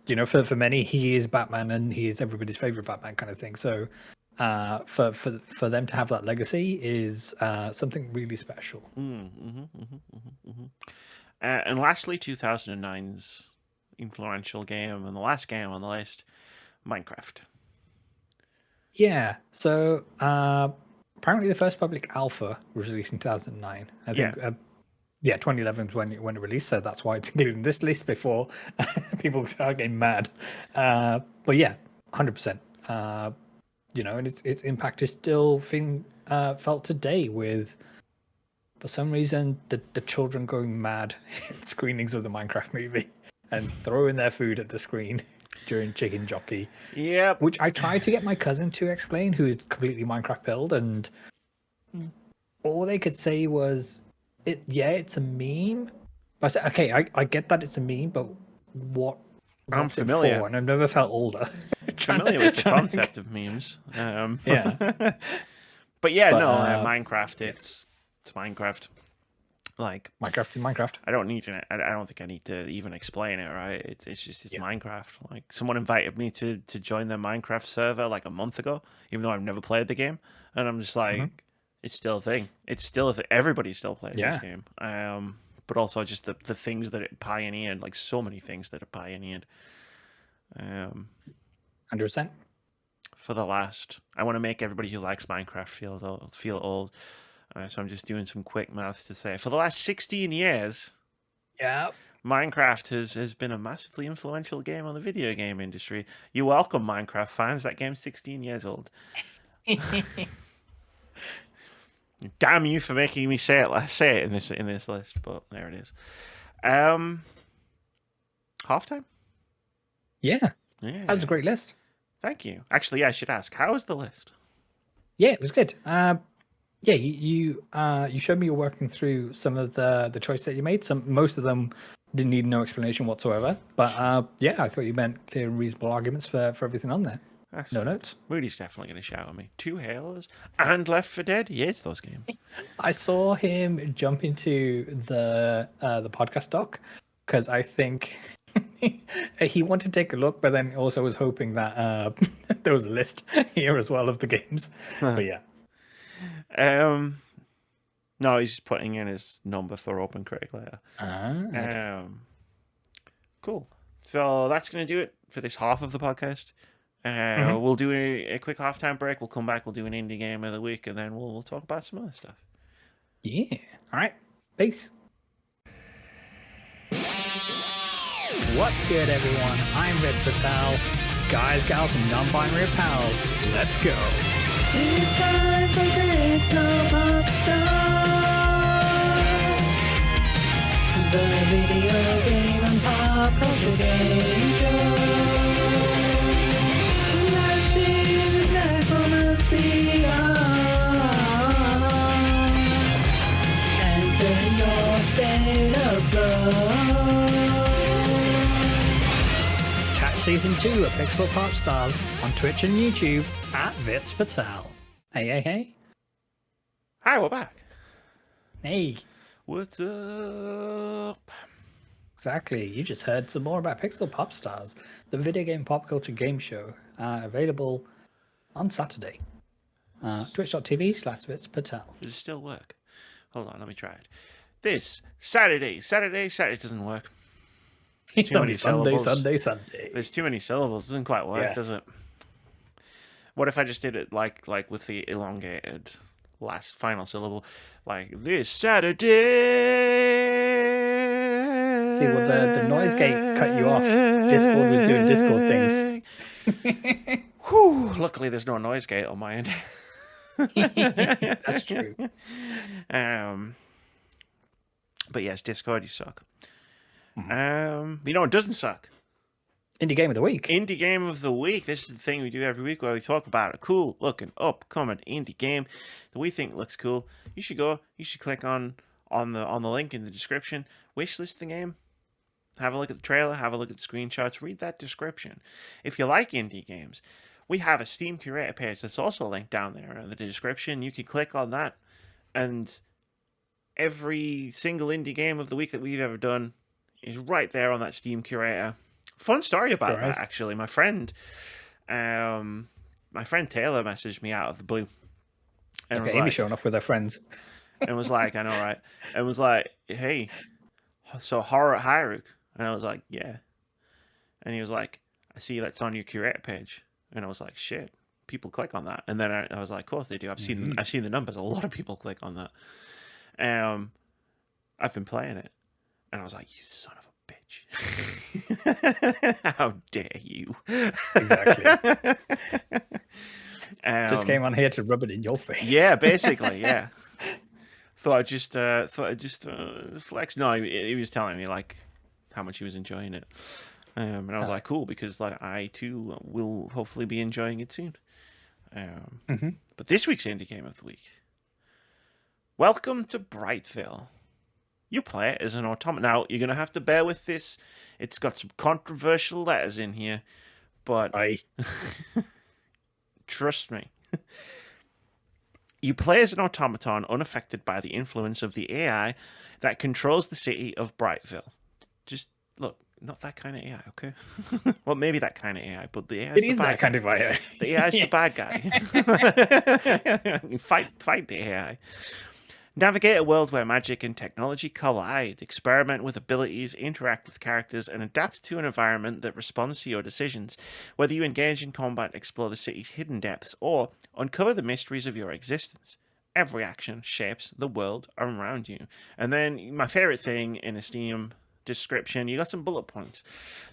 You know, for many, he is Batman and he is everybody's favorite Batman, kind of thing. So, for them to have that legacy is something really special. And lastly, 2009's influential game and the last game on the list, Minecraft. Yeah. So apparently, the first public alpha was released in 2009. I think. Yeah, 2011 is when it released, so that's why it's included in this list before people start getting mad. But yeah, 100%. You know, and its impact is still being felt today with, for some reason, the children going mad in screenings of the Minecraft movie and throwing their food at the screen during Chicken Jockey. Yeah. Which I tried to get my cousin to explain, who is completely Minecraft pilled, and all they could say was, it's a meme. I said, okay, I get that it's a meme, but what's I'm familiar, it for? And I've never felt older. Familiar with the concept of memes. Yeah, but Minecraft. It's Minecraft. Like Minecraft is Minecraft. I don't think I need to even explain it, right? It's Minecraft. Like someone invited me to join their Minecraft server like a month ago, even though I've never played the game, and I'm just like. It's still a thing. Everybody still plays this game. But also just the things that it pioneered, like so many things that it pioneered. 100%. For the last, I want to make everybody who likes Minecraft feel old. So I'm just doing some quick maths to say, for the last 16 years, Minecraft has been a massively influential game on the video game industry. You're welcome, Minecraft fans. That game's 16 years old. Damn you for making me say it in this list, but there it is. Halftime? Yeah. That was a great list. Thank you. Actually, I should ask, how was the list? Yeah, it was good. You showed me you're working through some of the choices that you made. Most of them didn't need no explanation whatsoever. But I thought you meant clear and reasonable arguments for everything on there. No notes. Moody's definitely going to shout at me. 2 Halos and Left 4 Dead. He hates those games. I saw him jump into the podcast doc because I think he wanted to take a look, but then also was hoping that there was a list here as well of the games. But yeah. No, he's just putting in his number for OpenCritic later. Okay. Cool. So that's going to do it for this half of the podcast. We'll do a quick halftime break. We'll come back. We'll do an indie game of the week, and then we'll talk about some other stuff. Yeah. All right. Peace. What's good, everyone? I'm Vitz Patel. Guys, gals, and non-binary pals. Let's go. It's time for Pixel Pop Stars, the video game and pop culture game show. Catch season 2 of Pixel Pop Stars on Twitch and YouTube at Vitz Patel. Hey. Hi, we're back. Hey. What's up? Exactly. You just heard some more about Pixel Pop Stars, the video game pop culture game show, available on Saturday. Twitch.tv/Vitz Patel. Does it still work? Hold on, let me try it. This Saturday doesn't work. There's too many syllables. Sunday. There's too many syllables. Doesn't quite work, Yes. does it? What if I just did it like with the elongated last final syllable, like this Saturday? See, well, the noise gate cut you off. Discord was doing Discord things. Whew, luckily, there's no noise gate on my end. That's true. But yes, Discord, you suck. You know what doesn't suck? Indie Game of the Week. Indie Game of the Week. This is the thing we do every week where we talk about a cool looking upcoming indie game that we think looks cool. You should click on the link in the description, wishlist the game, have a look at the trailer, have a look at the screenshots, read that description. If you like indie games, we have a Steam curator page that's also linked down there in the description. You can click on that, and every single indie game of the week that we've ever done is right there on that Steam curator. Fun story about that, actually. My friend Taylor messaged me out of the blue. And Okay, Amy's showing off with her friends. And was like, I know, right? And was like, hey, so horror at Hyrule. And I was like, yeah. And he was like, I see that's on your curator page. And I was like, shit, people click on that. And then I was like, of course they do. I've seen the numbers. A lot of people click on that. I've been playing it. And I was like, you son of a bitch. How dare you? Exactly. Just came on here to rub it in your face. Yeah, basically, yeah. Thought I'd just flex. No, he was telling me like how much he was enjoying it. And I was like, cool, because like I too will hopefully be enjoying it soon. But this week's indie game of the week. Welcome to Brightville. You play it as an automaton. Now, you're going to have to bear with this. It's got some controversial letters in here, but trust me. You play as an automaton unaffected by the influence of the AI that controls the city of Brightville. Just, look, not that kind of AI, okay? Well, maybe that kind of AI, but the AI is the bad guy. Kind of AI. The AI is the bad guy. Fight the AI. Navigate a world where magic and technology collide, experiment with abilities, interact with characters, and adapt to an environment that responds to your decisions. Whether you engage in combat, explore the city's hidden depths, or uncover the mysteries of your existence, every action shapes the world around you. And then my favorite thing in a Steam description, you got some bullet points.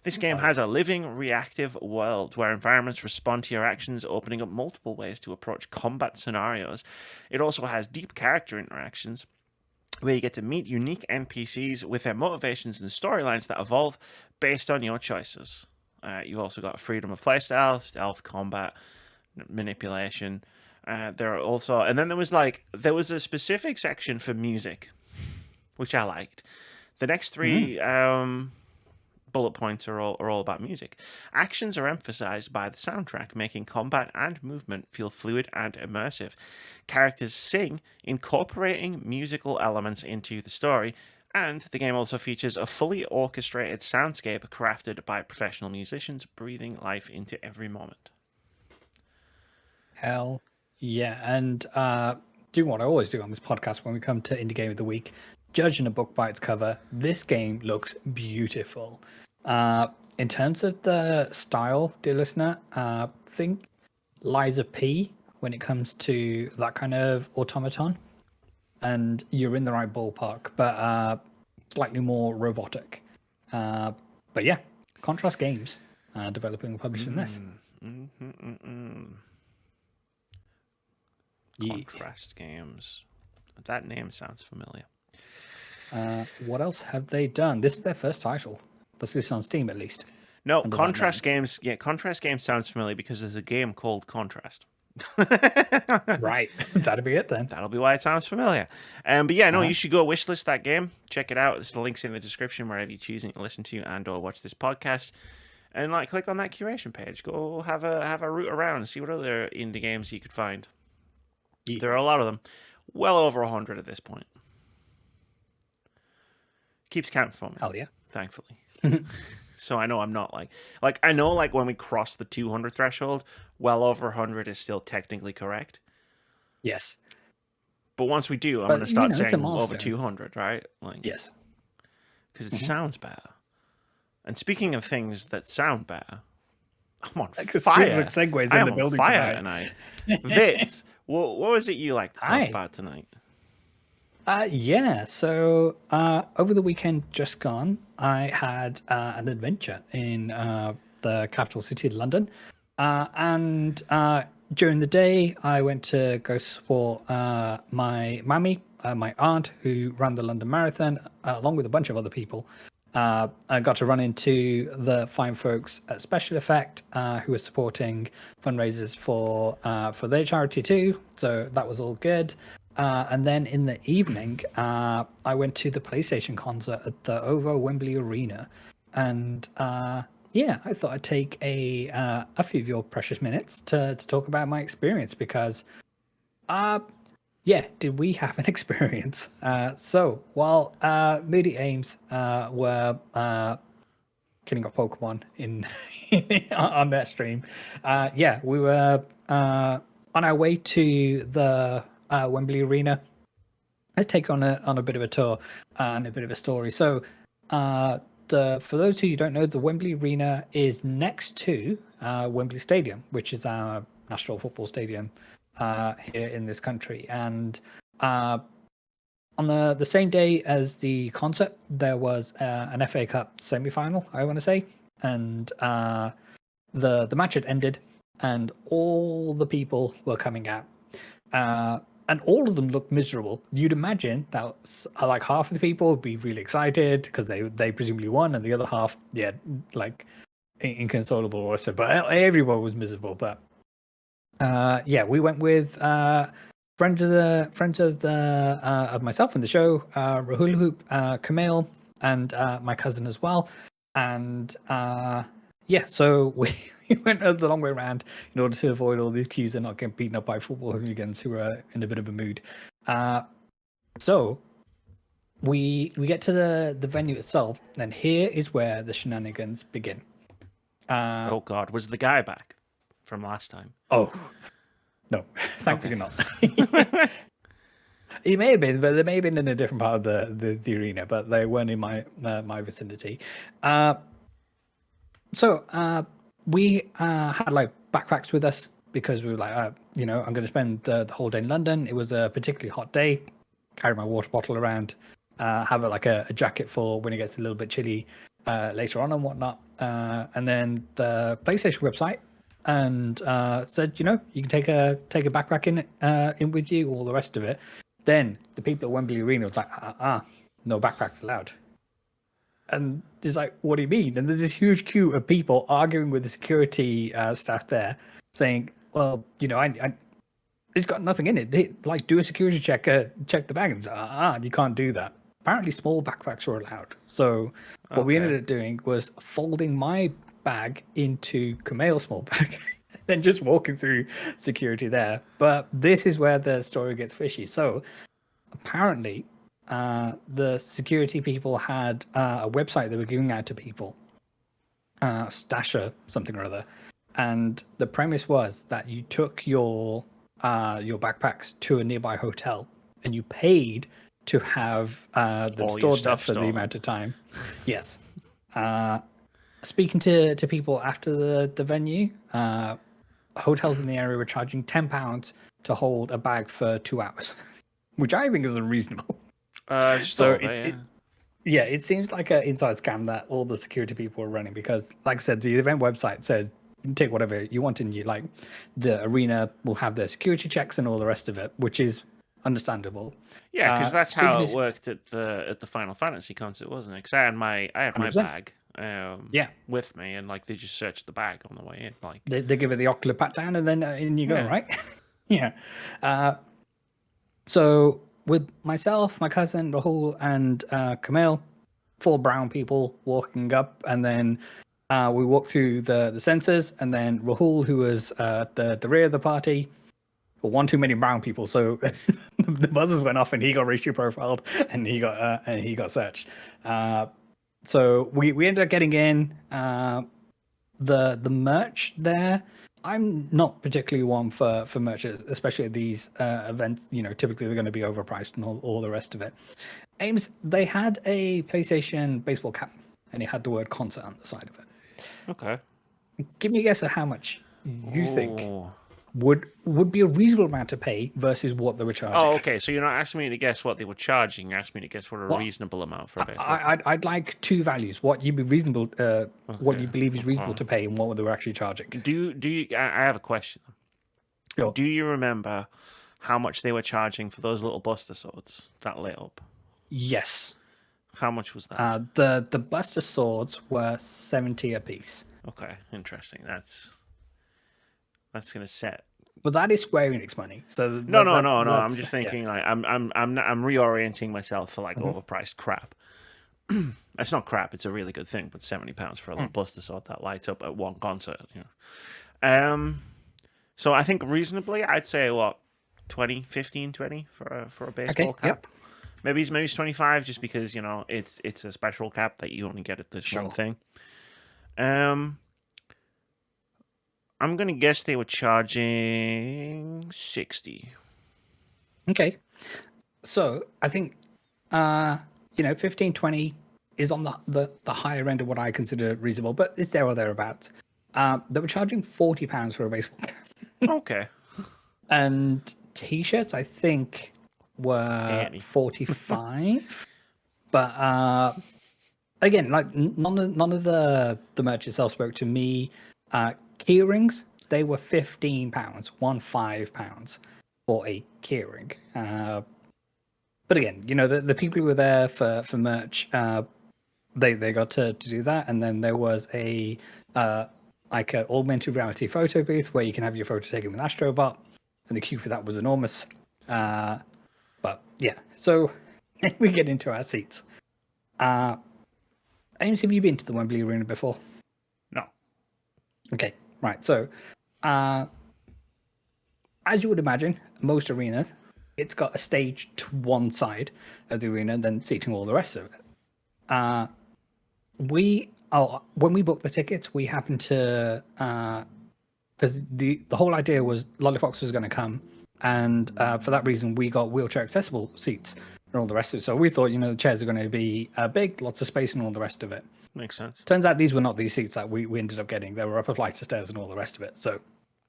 This game has a living, reactive world where environments respond to your actions, opening up multiple ways to approach combat scenarios. It also has deep character interactions where you get to meet unique NPCs with their motivations and storylines that evolve based on your choices. You've also got freedom of playstyle, stealth, combat, manipulation. There are also, and then there was a specific section for music, which I liked. The next three bullet points are all about music. Actions are emphasized by the soundtrack, making combat and movement feel fluid and immersive. Characters sing, incorporating musical elements into the story, and the game also features a fully orchestrated soundscape crafted by professional musicians, breathing life into every moment. Hell yeah. And do what I always do on this podcast when we come to Indie Game of the Week. Judging a book by its cover, this game looks beautiful. In terms of the style, dear listener, think Liza P when it comes to that kind of automaton. And you're in the right ballpark, but slightly more robotic. But yeah, Contrast Games developing and publishing this. Contrast Games. That name sounds familiar. What else have they done? This is their first title. That's this on Steam, at least. No, Contrast Games. Yeah, Contrast Games sounds familiar because there's a game called Contrast. Right. That'll be it then. That'll be why it sounds familiar. But yeah, no, you should go wishlist that game. Check it out. The link's in the description wherever you're choosing to listen to and or watch this podcast. And click on that curation page. Go have a root around and see what other indie games you could find. Yeah. There are a lot of them. Well over 100 at this point. Keeps counting for me. Hell yeah. thankfully. So I know I'm not like I know like when we cross the 200 threshold, well over 100 is still technically correct. Yes. But once we do, I'm But, going to start it's a saying over milestone. 200, right? Like, Yes. because it sounds better. And speaking of things that sound better, I'm on fire. Segues I in am the on building fire tonight. Vitz, what was it you like to talk Hi. about tonight? Yeah, so over the weekend just gone, I had an adventure in the capital city of London. And during the day, I went to go support my mammy, my aunt, who ran the London Marathon, along with a bunch of other people. I got to run into the fine folks at Special Effect, who were supporting fundraisers for their charity too. So that was all good. And then in the evening, I went to the PlayStation concert at the OVO Wembley Arena, and yeah, I thought I'd take a few of your precious minutes to talk about my experience because, yeah, did we have an experience? So while Moody Ames were killing off Pokemon in on their stream, yeah, we were on our way to the Wembley Arena. Let's take on a bit of a tour and a bit of a story. So, for those who don't know, the Wembley Arena is next to Wembley Stadium, which is our national football stadium here in this country. And on the same day as the concert, there was an FA Cup semi-final, I want to say, and the match had ended, and all the people were coming out. And all of them looked miserable. You'd imagine that like half of the people would be really excited because they presumably won, and the other half, yeah, like inconsolable or so. But everyone was miserable. But yeah, we went with friends of myself in the show, Rahul Hoop, Camille, and my cousin as well. And yeah, so we went the long way around in order to avoid all these queues and not get beaten up by football hooligans who are in a bit of a mood. So we get to the venue itself, and here is where the shenanigans begin. Oh God, was the guy back from last time? Oh no, thankfully not. He may have been, but they may have been in a different part of the arena, but they weren't in my my vicinity. So we had like backpacks with us because we were like, you know, I'm going to spend the whole day in London. It was a particularly hot day. Carry my water bottle around, have a jacket for when it gets a little bit chilly later on and whatnot. And then the PlayStation website and said, you know, you can take a backpack in with you, all the rest of it. Then the people at Wembley Arena was like, no backpacks allowed. And it's like, what do you mean? And there's this huge queue of people arguing with the security staff there, saying, well, you know, it's got nothing in it. Like, do a security check, check the bag. And it's you can't do that. Apparently, small backpacks were allowed. So what we ended up doing was folding my bag into Camille's small bag, then just walking through security there. But this is where the story gets fishy. So apparently, the security people had a website they were giving out to people, Stasher something or other, and the premise was that you took your backpacks to a nearby hotel and you paid to have them stored there for the amount of time. Yes. Speaking to people after the venue, hotels in the area were charging £10 to hold a bag for 2 hours, which I think is unreasonable. It seems like an inside scam that all the security people are running because, like I said, the event website said take whatever you want, and you like the arena will have their security checks and all the rest of it, which is understandable. Yeah, because that's how it worked at the Final Fantasy concert, wasn't it? Because I had my 100%. bag with me, and like they just searched the bag on the way in. Like they give it the ocular pat down, and then in you go, right? Yeah. So with myself, my cousin Rahul, and Camille, 4 brown people walking up, and then we walked through the sensors, and then Rahul, who was the rear of the party, one too many brown people, so the buzzers went off, and he got racially profiled, and he got searched. So we ended up getting in the merch there. I'm not particularly one for merch, especially at these events. You know, typically they're going to be overpriced and all the rest of it. Ames, they had a PlayStation baseball cap, and it had the word concert on the side of it. Okay. Give me a guess of how much you think Oh. would be a reasonable amount to pay versus what they were charging. Oh, okay. So you're not asking me to guess what they were charging. You're asking me to guess what a What? reasonable amount for a baseball. I'd like two values: what you'd be reasonable, what you believe is reasonable to pay, and what they were actually charging. Do you? I have a question. Sure. Do you remember how much they were charging for those little Buster swords that lit up? Yes. How much was that? The Buster swords were 70 apiece. Okay, interesting. That's gonna set. But that is Square Enix money. So No. I'm just thinking like I'm reorienting myself for like overpriced crap. It's not crap. It's a really good thing. But £70 for a little Buster sword that lights up at one concert. You know. So I think reasonably, I'd say what 15, 20 for a baseball cap. Yep. Maybe it's 25 just because, you know, it's a special cap that you only get at this one thing. I'm going to guess they were charging 60. Okay. So I think, 15, 20 is on the higher end of what I consider reasonable, but it's there or thereabouts. They were charging £40 for a baseball cap. Okay. And t-shirts, I think, were 45. But again, like none of the merch itself spoke to me. Key rings, they were £15, £15 for a keyring. But again, you know, the people who were there for merch, they got to do that. And then there was a like an augmented reality photo booth where you can have your photo taken with Astrobot, and the queue for that was enormous. But yeah, so we get into our seats. Ames, have you been to the Wembley Arena before? No. Okay, right. So, as you would imagine, most arenas, it's got a stage to one side of the arena, then seating all the rest of it. When we booked the tickets, we happened to because the whole idea was Lollyfox was going to come, and for that reason, we got wheelchair accessible seats and all the rest of it. So we thought, you know, the chairs are going to be big, lots of space, and all the rest of it. Makes sense. Turns out these were not these seats that we ended up getting. They were up a flight of stairs and all the rest of it. So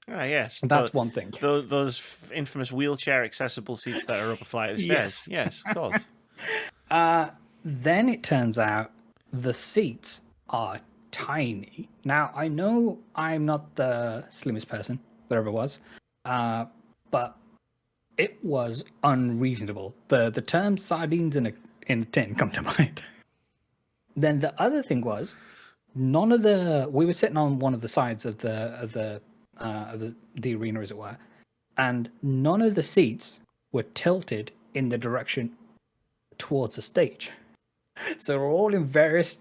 yes, that's one thing. Those infamous wheelchair accessible seats that are up a flight of stairs. Yes, of course. Then it turns out the seats are tiny. Now, I know I'm not the slimmest person there ever was, but it was unreasonable. The term sardines in a tin come to mind. Then the other thing was, we were sitting on one of the sides of the arena, as it were, and none of the seats were tilted in the direction towards the stage. So we're all in various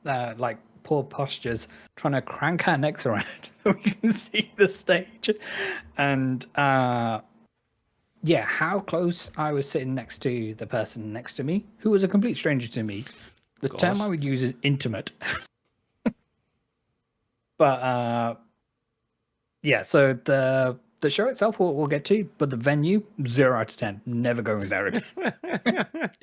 like poor postures, trying to crank our necks around so we can see the stage. And how close I was sitting next to the person next to me, who was a complete stranger to me. The term I would use is intimate. But so the show itself we'll get to, but the venue 0 out of 10, never going there again.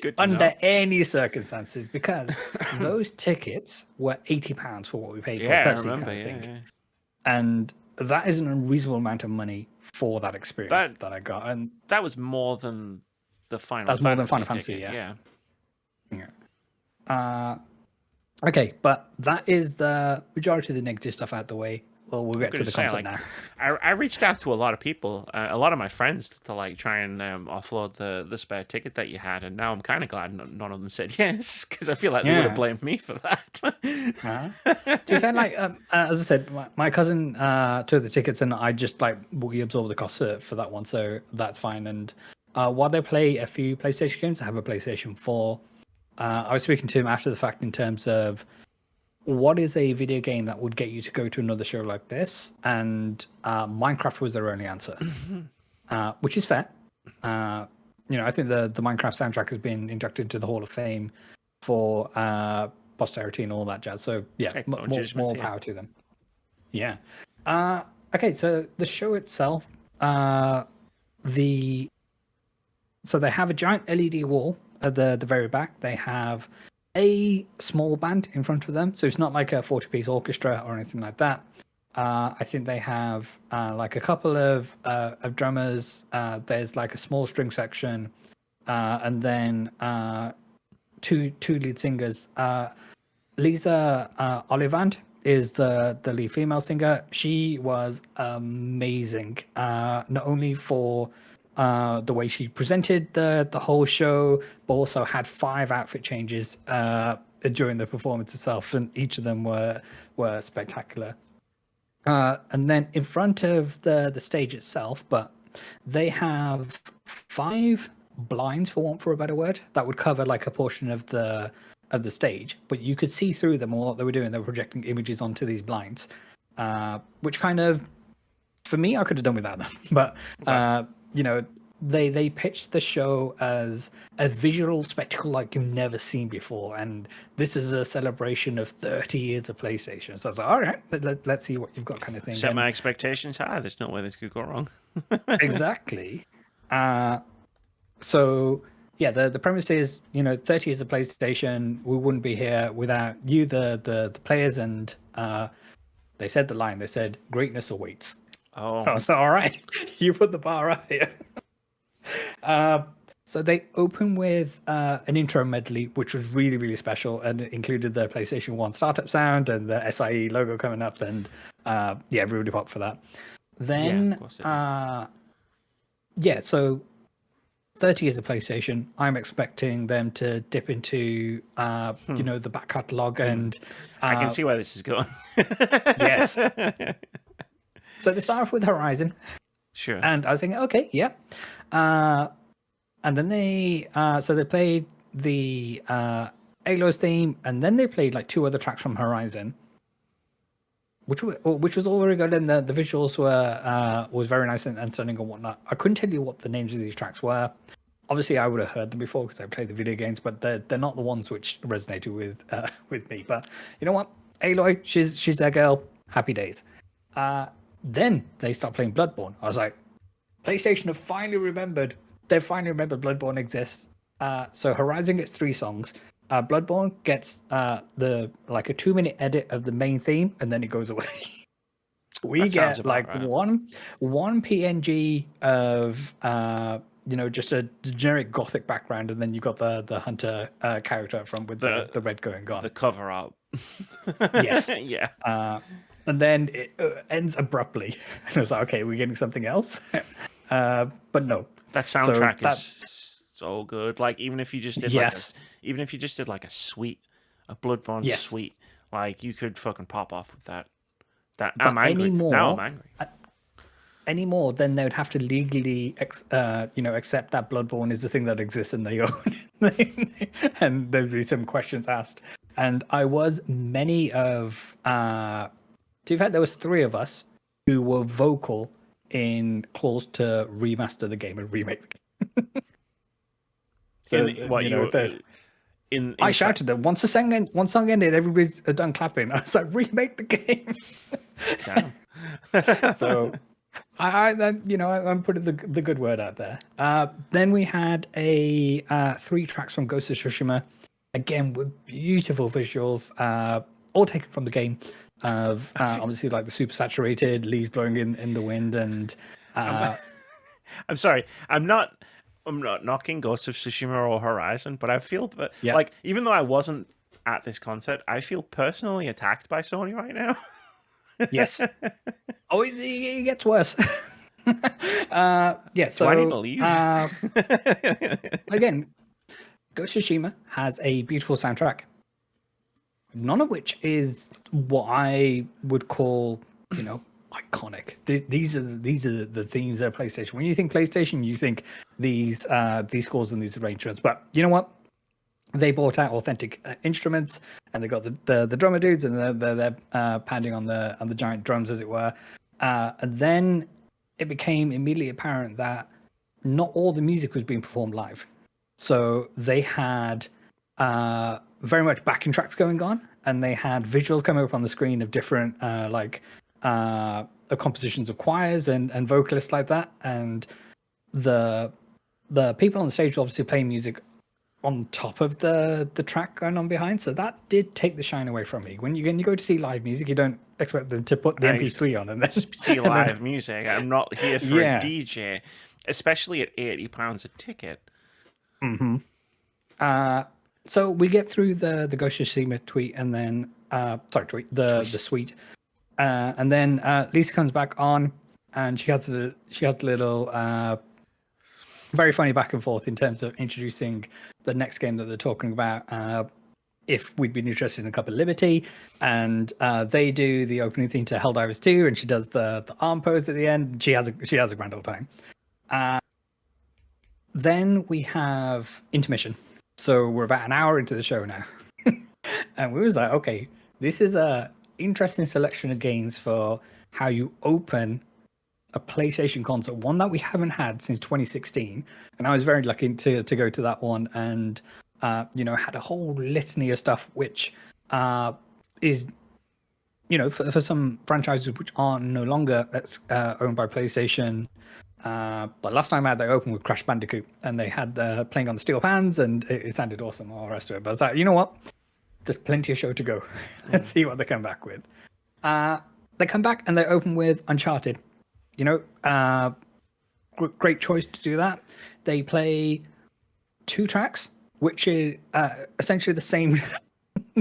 Good under any circumstances, because those tickets were £80 for what we paid for per seat, kind of thing. And that is an unreasonable amount of money for that experience that I got. And that was more than the Final Fantasy. That's more than Final Fantasy, yeah. Okay, but that is the majority of the negative stuff out the way. Well, we'll get to the content now. I reached out to a lot of people, a lot of my friends, to like try and offload the spare ticket that you had, and now I'm kind of glad none of them said yes, because I feel like they would have blamed me for that. To be fair, like as I said, my cousin took the tickets, and I just we absorbed the cost for that one, so that's fine. And while they play a few PlayStation games, I have a PlayStation 4. I was speaking to him after the fact in terms of what is a video game that would get you to go to another show like this, and Minecraft was their only answer, which is fair. I think the Minecraft soundtrack has been inducted into the Hall of Fame for posterity and all that jazz. So yeah, more power to them. Yeah. Okay, so the show itself, so they have a giant LED wall at the very back. They have a small band in front of them, so it's not like a 40-piece orchestra or anything like that. I think they have like a couple of drummers. There's like a small string section, and then two lead singers. Lisa Olivand is the lead female singer. She was amazing, not only for the way she presented the whole show, but also had 5 outfit changes during the performance itself, and each of them were spectacular. And then in front of the stage itself, but they have 5 blinds, for want for a better word, that would cover like a portion of the stage, but you could see through them all what they were doing. They were projecting images onto these blinds, which kind of, for me, I could have done without them. But you know, they pitched the show as a visual spectacle like you've never seen before, and this is a celebration of 30 years of PlayStation. So I was like, all right, let's see what you've got, kind of thing. Set my expectations high. There's no way this could go wrong. Exactly. So yeah, the premise is, you know, 30 years of PlayStation, we wouldn't be here without you, the players, and they said the line. They said, "Greatness awaits." Oh, So all right, you put the bar up here. So they open with an intro medley, which was really, really special, and it included the PlayStation 1 startup sound and the SIE logo coming up, and yeah, everybody popped for that. Then, yeah, so 30 years of PlayStation, I'm expecting them to dip into, you know, the back catalogue, and I can see where this is going. yes. So they start off with Horizon. Sure. And I was thinking, okay, yeah. And then they played the Alo's theme, and then they played like 2 other tracks from Horizon, which was all very good, and the visuals was very nice and stunning and whatnot. I couldn't tell you what the names of these tracks were. Obviously, I would have heard them before because I played the video games, but they're not the ones which resonated with me. But you know what, Aloy, she's their girl. Happy days. Then they start playing Bloodborne. I was like, PlayStation have finally remembered. They've finally remembered Bloodborne exists. So Horizon gets 3 songs. Bloodborne gets the like a 2-minute edit of the main theme, and then it goes away. We get like right. one PNG of you know, just a generic gothic background, and then you got the hunter character up front with the red going on. The cover up. Yes. Yeah. And then it ends abruptly. And I was like, okay, we're getting something else. But no. That soundtrack is so good. Like, even if you just did like a suite, a Bloodborne suite, like, you could fucking pop off with that. I'm angry. Now I'm angry. Anymore, then they would have to legally, you know, accept that Bloodborne is the thing that exists and they own it. And there'd be some questions asked. And I was many of, in fact, there was 3 of us who were vocal in calls to remaster the game and remake the game. So I shouted them once the song ended, everybody's done clapping. I was like, remake the game. Damn. So I'm putting the good word out there. Then we had 3 tracks from Ghost of Tsushima, again with beautiful visuals, all taken from the game. Of obviously like the super saturated leaves blowing in the wind, and I'm sorry, I'm not knocking Ghost of Tsushima or Horizon, but I feel like, even though I wasn't at this concert, I feel personally attacked by Sony right now. Yes. Oh, it gets worse. Yeah. So do I need to leave? Again, Ghost of Tsushima has a beautiful soundtrack. None of which is what I would call, you know, iconic. These are the themes of PlayStation. When you think PlayStation, you think these scores and these arrangements. But you know what? They brought out authentic instruments, and they got the drummer dudes, and they're pounding on the giant drums, as it were. And then it became immediately apparent that not all the music was being performed live. So they had very much backing tracks going on, and they had visuals coming up on the screen of different compositions of choirs and vocalists like that, and the people on the stage were obviously playing music on top of the track going on behind, so that did take the shine away from me. When you go to see live music, you don't expect them to put the MP3 on and then see live music. I'm not here for Yeah. a DJ, especially at £80 a ticket. So we get through the Ghost of Tsushima tweet, and then the suite, and then Lisa comes back on, and she has a little very funny back and forth in terms of introducing the next game that they're talking about. If we'd been interested in a cup of Liberty, and they do the opening theme to Helldivers 2, and she does the arm pose at the end. She has a grand old time. Then we have intermission. So we're about an hour into the show now. And we was like, okay, this is a interesting selection of games for how you open a PlayStation console, one that we haven't had since 2016. And I was very lucky to go to that one, and had a whole litany of stuff which is, for some franchises which are no longer owned by PlayStation. But last time out, they opened with Crash Bandicoot, and they had playing on the steel pans, and it sounded awesome, all the rest of it. But I was like, you know what? There's plenty of show to go. Let's see what they come back with. They come back and they open with Uncharted. Great choice to do that. They play 2 tracks, which is essentially the same.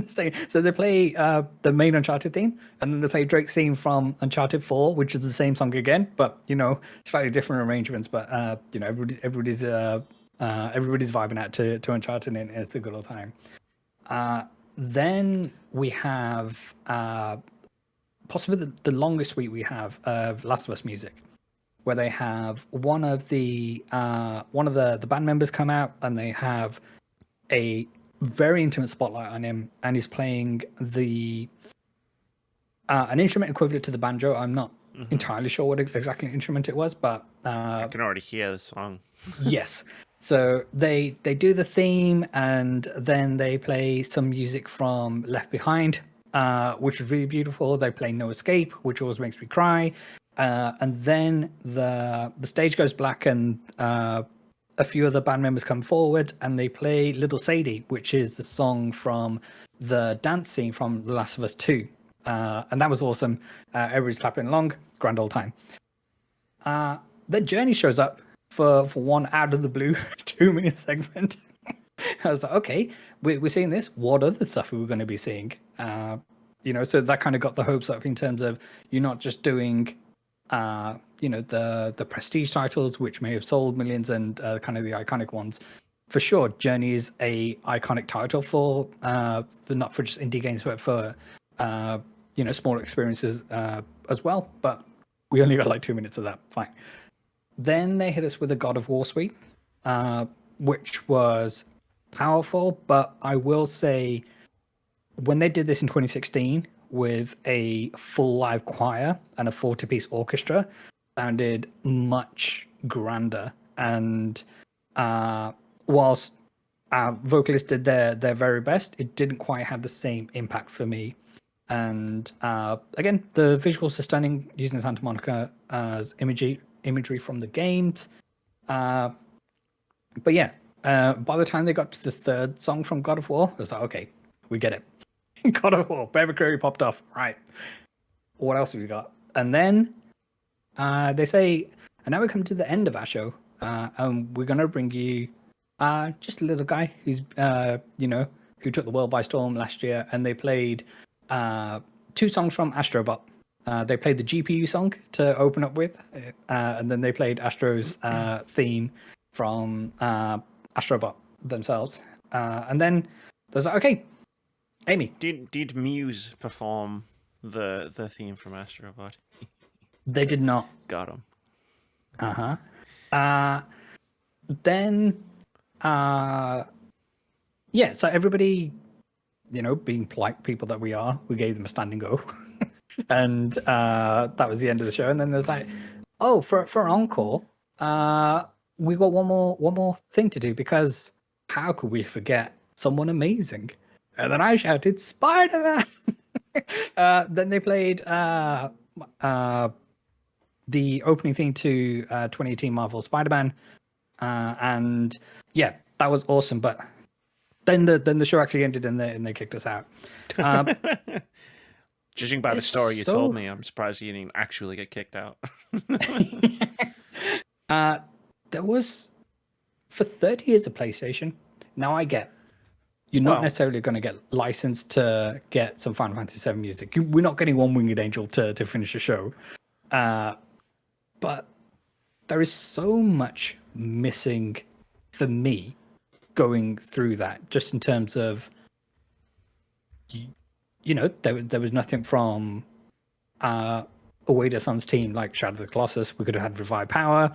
So they play the main Uncharted theme, and then they play Drake's theme from Uncharted 4, which is the same song again, but slightly different arrangements. But everybody's vibing out to Uncharted, and it's a good old time. Then we have possibly the longest suite we have of Last of Us music, where they have one of the band members come out, and they have a very intimate spotlight on him, and he's playing an instrument equivalent to the banjo. I'm not entirely sure what exactly instrument it was, but I can already hear the song. Yes. So they do the theme, and then they play some music from Left Behind, which is really beautiful. They play No Escape, which always makes me cry. And then the stage goes black, and a few other band members come forward, and they play Little Sadie, which is the song from the dance scene from The Last of Us 2. And that was awesome. Everybody's clapping along. Grand old time. Then Journey shows up for one out of the blue 2-minute segment. I was like, okay, we're seeing this. What other stuff are we going to be seeing? So that kind of got the hopes up in terms of you're not just doing the prestige titles, which may have sold millions, and kind of the iconic ones. For sure, Journey is a iconic title for not for just indie games, but for smaller experiences as well. But we only got like 2 minutes of that. Fine. Then they hit us with a God of War suite, which was powerful. But I will say, when they did this in 2016 with a full live choir and a 40-piece orchestra, sounded much grander. And whilst vocalists did their very best, it didn't quite have the same impact for me. And again, the visuals are stunning, using Santa Monica as imagery from the games. But yeah, by the time they got to the third song from God of War, I was like, okay, we get it. God of War, Bear McCreary popped off. Right. What else have we got? And then they say, and now we come to the end of our show, and we're going to bring you just a little guy who's, who took the world by storm last year, and they played 2 songs from Astrobot. They played the GPU song to open up with, and then they played Astro's theme from Astrobot themselves. And then there's like, okay, Amy. Did Muse perform the theme from Astrobot? They did not. Got him. Then so everybody, being polite people that we are, we gave them a standing go. And that was the end of the show. And then there's like, oh, for encore, we got one more thing to do, because how could we forget someone amazing And then I shouted, Spider-Man! Then they played the opening theme to 2018 Marvel Spider-Man. And yeah, that was awesome. But then the show actually ended and they kicked us out. Judging by the story you told me, I'm surprised you didn't actually get kicked out. There was, for 30 years of PlayStation, now I get, you're not necessarily going to get licensed to get some Final Fantasy VII music. We're not getting One Winged Angel to finish the show. But there is so much missing for me going through that, just in terms of, you know, there was nothing from Ueda-san's team like Shadow of the Colossus. We could have had Revive Power.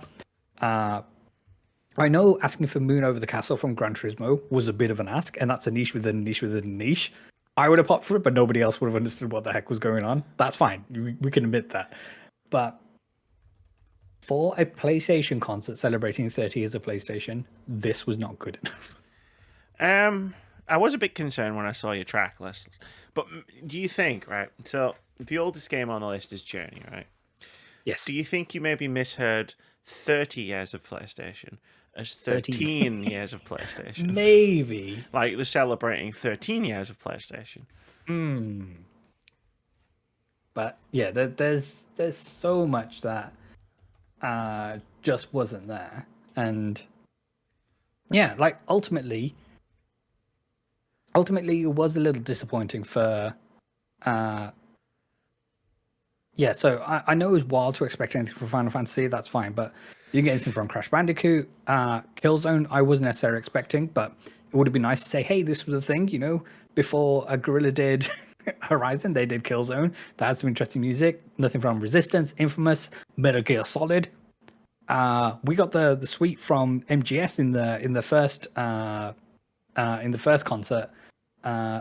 I know asking for Moon Over the Castle from Gran Turismo was a bit of an ask, and that's a niche within a niche within a niche. I would have popped for it, but nobody else would have understood what the heck was going on. That's fine. We can admit that. But for a PlayStation concert celebrating 30 years of PlayStation, this was not good enough. I was a bit concerned when I saw your track list. But do you think, right, so the oldest game on the list is Journey, right? Yes. Do you think you maybe misheard 30 years of PlayStation as 13 years of PlayStation? Maybe. Like they're celebrating 13 years of PlayStation. But yeah, there's so much that just wasn't there. And yeah, like ultimately it was a little disappointing for yeah, so I know it was wild to expect anything from Final Fantasy, that's fine, but you didn't get anything from Crash Bandicoot. Killzone, I wasn't necessarily expecting, but it would have been nice to say, hey, this was a thing, you know, before Guerrilla did Horizon, they did Killzone. That had some interesting music. Nothing from Resistance, Infamous, Metal Gear Solid. We got the suite from MGS in the first concert.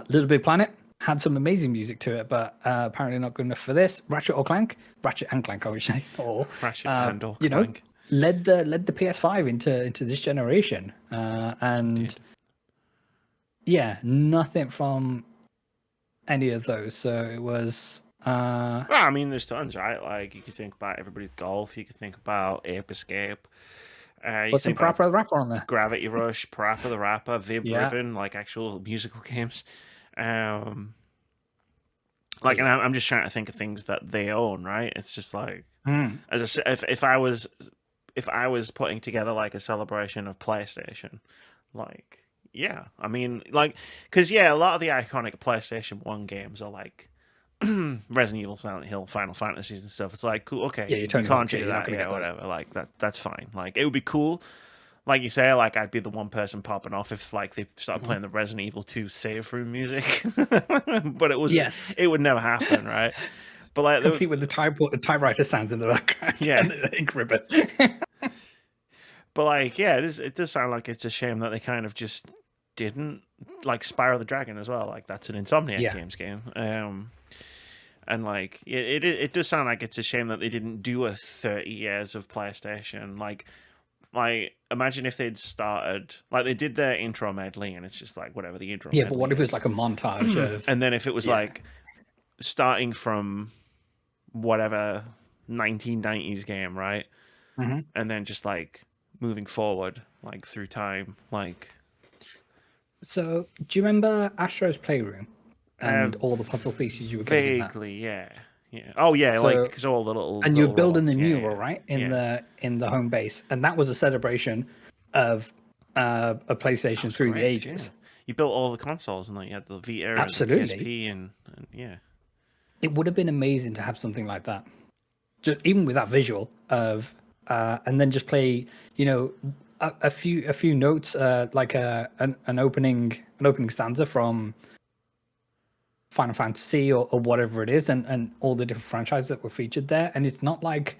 Little Big Planet had some amazing music to it, but apparently not good enough for this. Ratchet and Clank, I would say, or Ratchet and or you Clank. know, led the PS5 into this generation, and yeah, nothing from any of those. So it was. Well, I mean, there's tons, right? Like you could think about Everybody's Golf. You could think about Ape Escape. Put some Parappa the Rapper on there. Gravity Rush, Parappa the Rapper, Vib Yeah. Ribbon, like actual musical games. Like, and I'm just trying to think of things that they own, right? It's just like, as I said, if I was putting together like a celebration of PlayStation, like, yeah, I mean, like, because yeah, a lot of the iconic PlayStation 1 games are like Resident Evil, Silent Hill, Final Fantasies and stuff. It's like, cool, okay, Yeah, you can't do that, yeah, whatever. Like that's fine. Like it would be cool. Like you say, like I'd be the one person popping off if like they started playing the Resident Evil 2 save room music. But it would never happen, right? But like complete with the typewriter sounds in the background. Yeah. And the ink ribbon. But like, yeah, it does sound like it's a shame that they kind of just didn't, like Spyro the Dragon as well. Like that's an Insomniac Games game. And like it does sound like it's a shame that they didn't do a 30 years of PlayStation. Like imagine if they'd started like they did their intro medley and it's just like whatever the intro. Yeah, but what if it was like a montage of? And then if it was like starting from whatever 1990s game, right? And then just like moving forward like through time, like. So do you remember Astro's Playroom? And all the puzzle pieces you were getting. Vaguely, yeah. Oh yeah, so, like because all the little. And you're building the mural, right, in the home base, and that was a celebration of a PlayStation through the ages. Yeah. You built all the consoles, and like you had the Vita, absolutely, and the PSP, and yeah. It would have been amazing to have something like that, just even with that visual of, and then just play, you know, a few notes, like an opening stanza from Final Fantasy or whatever it is, and all the different franchises that were featured there. And it's not like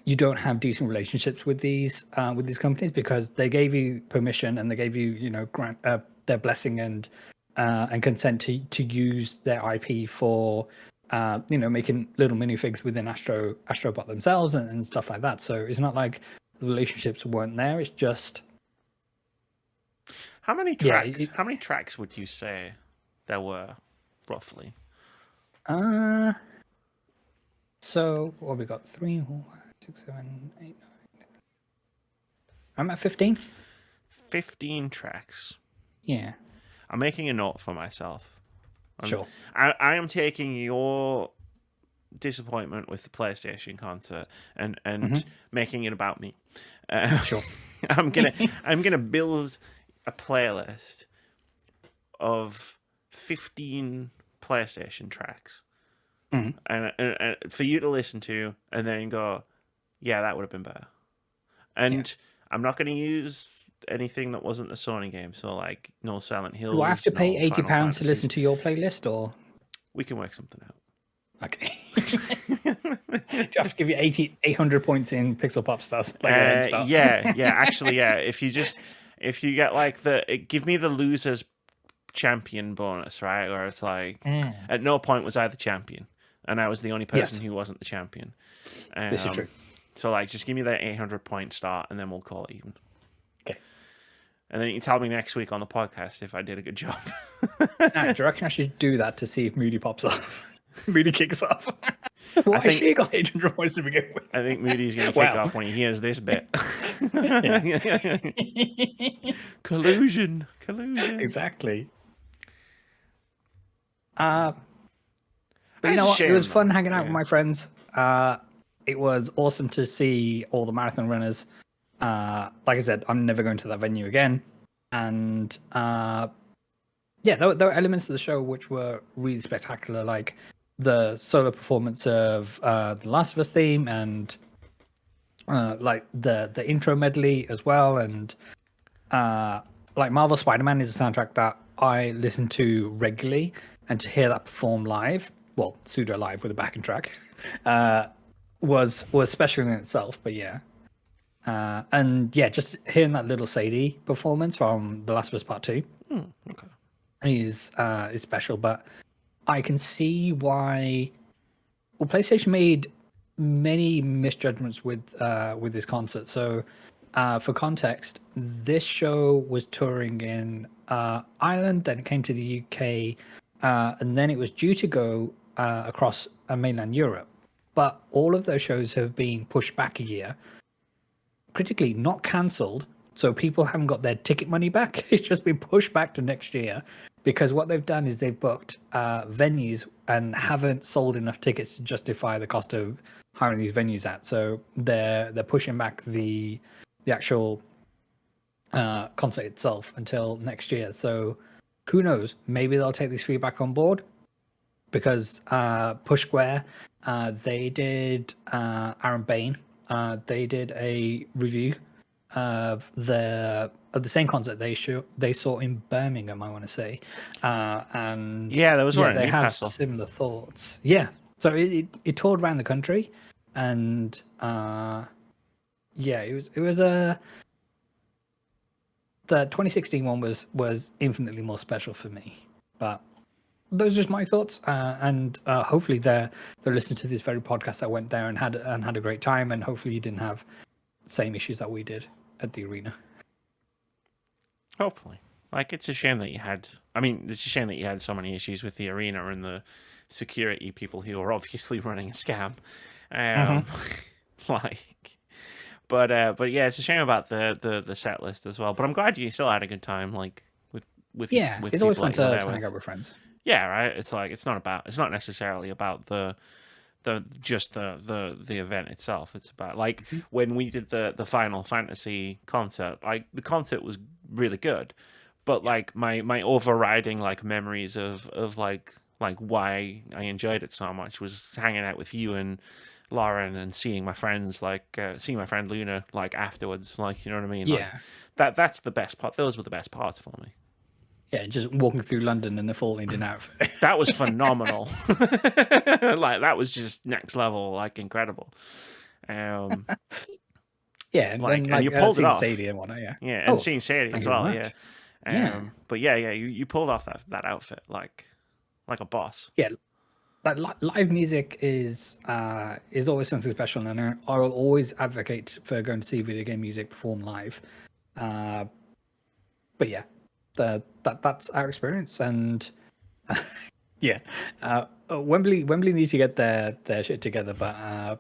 you don't have decent relationships with these companies, because they gave you permission and they gave you, you know, their blessing and consent to use their IP for you know, making little minifigs within Astrobot themselves and stuff like that. So it's not like the relationships weren't there. It's just how many tracks would you say there were, roughly. So what have we got? 3, 4, 6, 7, 8, 9. I'm at 15. 15 tracks. Yeah. I'm making a note for myself. Sure. I am taking your disappointment with the PlayStation concert and making it about me. Sure. I'm gonna build a playlist of 15 PlayStation tracks, and for you to listen to, and then go, yeah, that would have been better. And I'm not going to use anything that wasn't the Sony game, so like no Silent Hills. Do I have to pay no £80 Final to Fantasies. listen to your playlist, or? We can work something out. Okay. Do I have to give you 800 points in Pixel Pop Stars? Like a head start? Yeah. Actually, yeah. If you get like give me the losers champion bonus, right? Where it's like at no point was I the champion, and I was the only person who wasn't the champion. This is true. So like, just give me that 800 point start, and then we'll call it even. Okay. And then you can tell me next week on the podcast if I did a good job. Now, do you reckon I should do that to see if Moody pops off? Moody kicks off. Why has she got 800 points to begin with? I think Moody's going to kick off when he hears this bit. Collusion. Exactly. But you It's know a what? shame, It was fun though. hanging out with my friends. It was awesome to see all the marathon runners. Like I said, I'm never going to that venue again. And there were elements of the show which were really spectacular, like the solo performance of the Last of Us theme, and like the intro medley as well. And like Marvel Spider-Man is a soundtrack that I listen to regularly, and to hear that perform live, well, pseudo live with a backing track, was special in itself. But yeah. And yeah, just hearing that little Sadie performance from The Last of Us Part 2 Okay. is special. But I can see why. Well, PlayStation made many misjudgments with this concert. So, for context, this show was touring in Ireland, then it came to the UK, and then it was due to go across mainland Europe. But all of those shows have been pushed back a year. Critically, not cancelled, so people haven't got their ticket money back. It's just been pushed back to next year, because what they've done is they've booked venues and haven't sold enough tickets to justify the cost of hiring these venues at. So they're pushing back the actual concert itself until next year. So who knows? Maybe they'll take this feedback on board, because Push Square, they did Aaron Bain. They did a review of the same concert they saw in Birmingham, I want to say, and Yeah, there was one in they have Newcastle. similar thoughts. Yeah, so it toured around the country, and it was the 2016 one was infinitely more special for me, but. Those are just my thoughts, and hopefully they're listening to this very podcast that went there and had a great time, and hopefully you didn't have the same issues that we did at the arena. Hopefully. Like, it's a shame that you had... I mean, it's a shame that you had so many issues with the arena and the security people who are obviously running a scam. But yeah, it's a shame about the set list as well. But I'm glad you still had a good time, like, with It's always fun people to that you're hang there out with friends. Yeah, right. It's like it's not necessarily about the event itself. It's about like when we did the Final Fantasy concert. Like the concert was really good, but like my overriding like memories of like why I enjoyed it so much was hanging out with you and Lauren and seeing my friends, like seeing my friend Luna like afterwards. Like, you know what I mean? Yeah. Like, that's the best part. Those were the best parts for me. Yeah, just walking through London in the full Indian outfit. That was phenomenal. Like, that was just next level, like, incredible. Yeah, and like, then and you pulled it seeing off. Sadie and whatnot. Yeah, and seeing Sadie thank as you very well. much. Yeah. But yeah, you pulled off that outfit like a boss. Yeah, like live music is always something special, and I will always advocate for going to see video game music perform live. But yeah, that's our experience, and Yeah. Wembley needs to get their shit together, but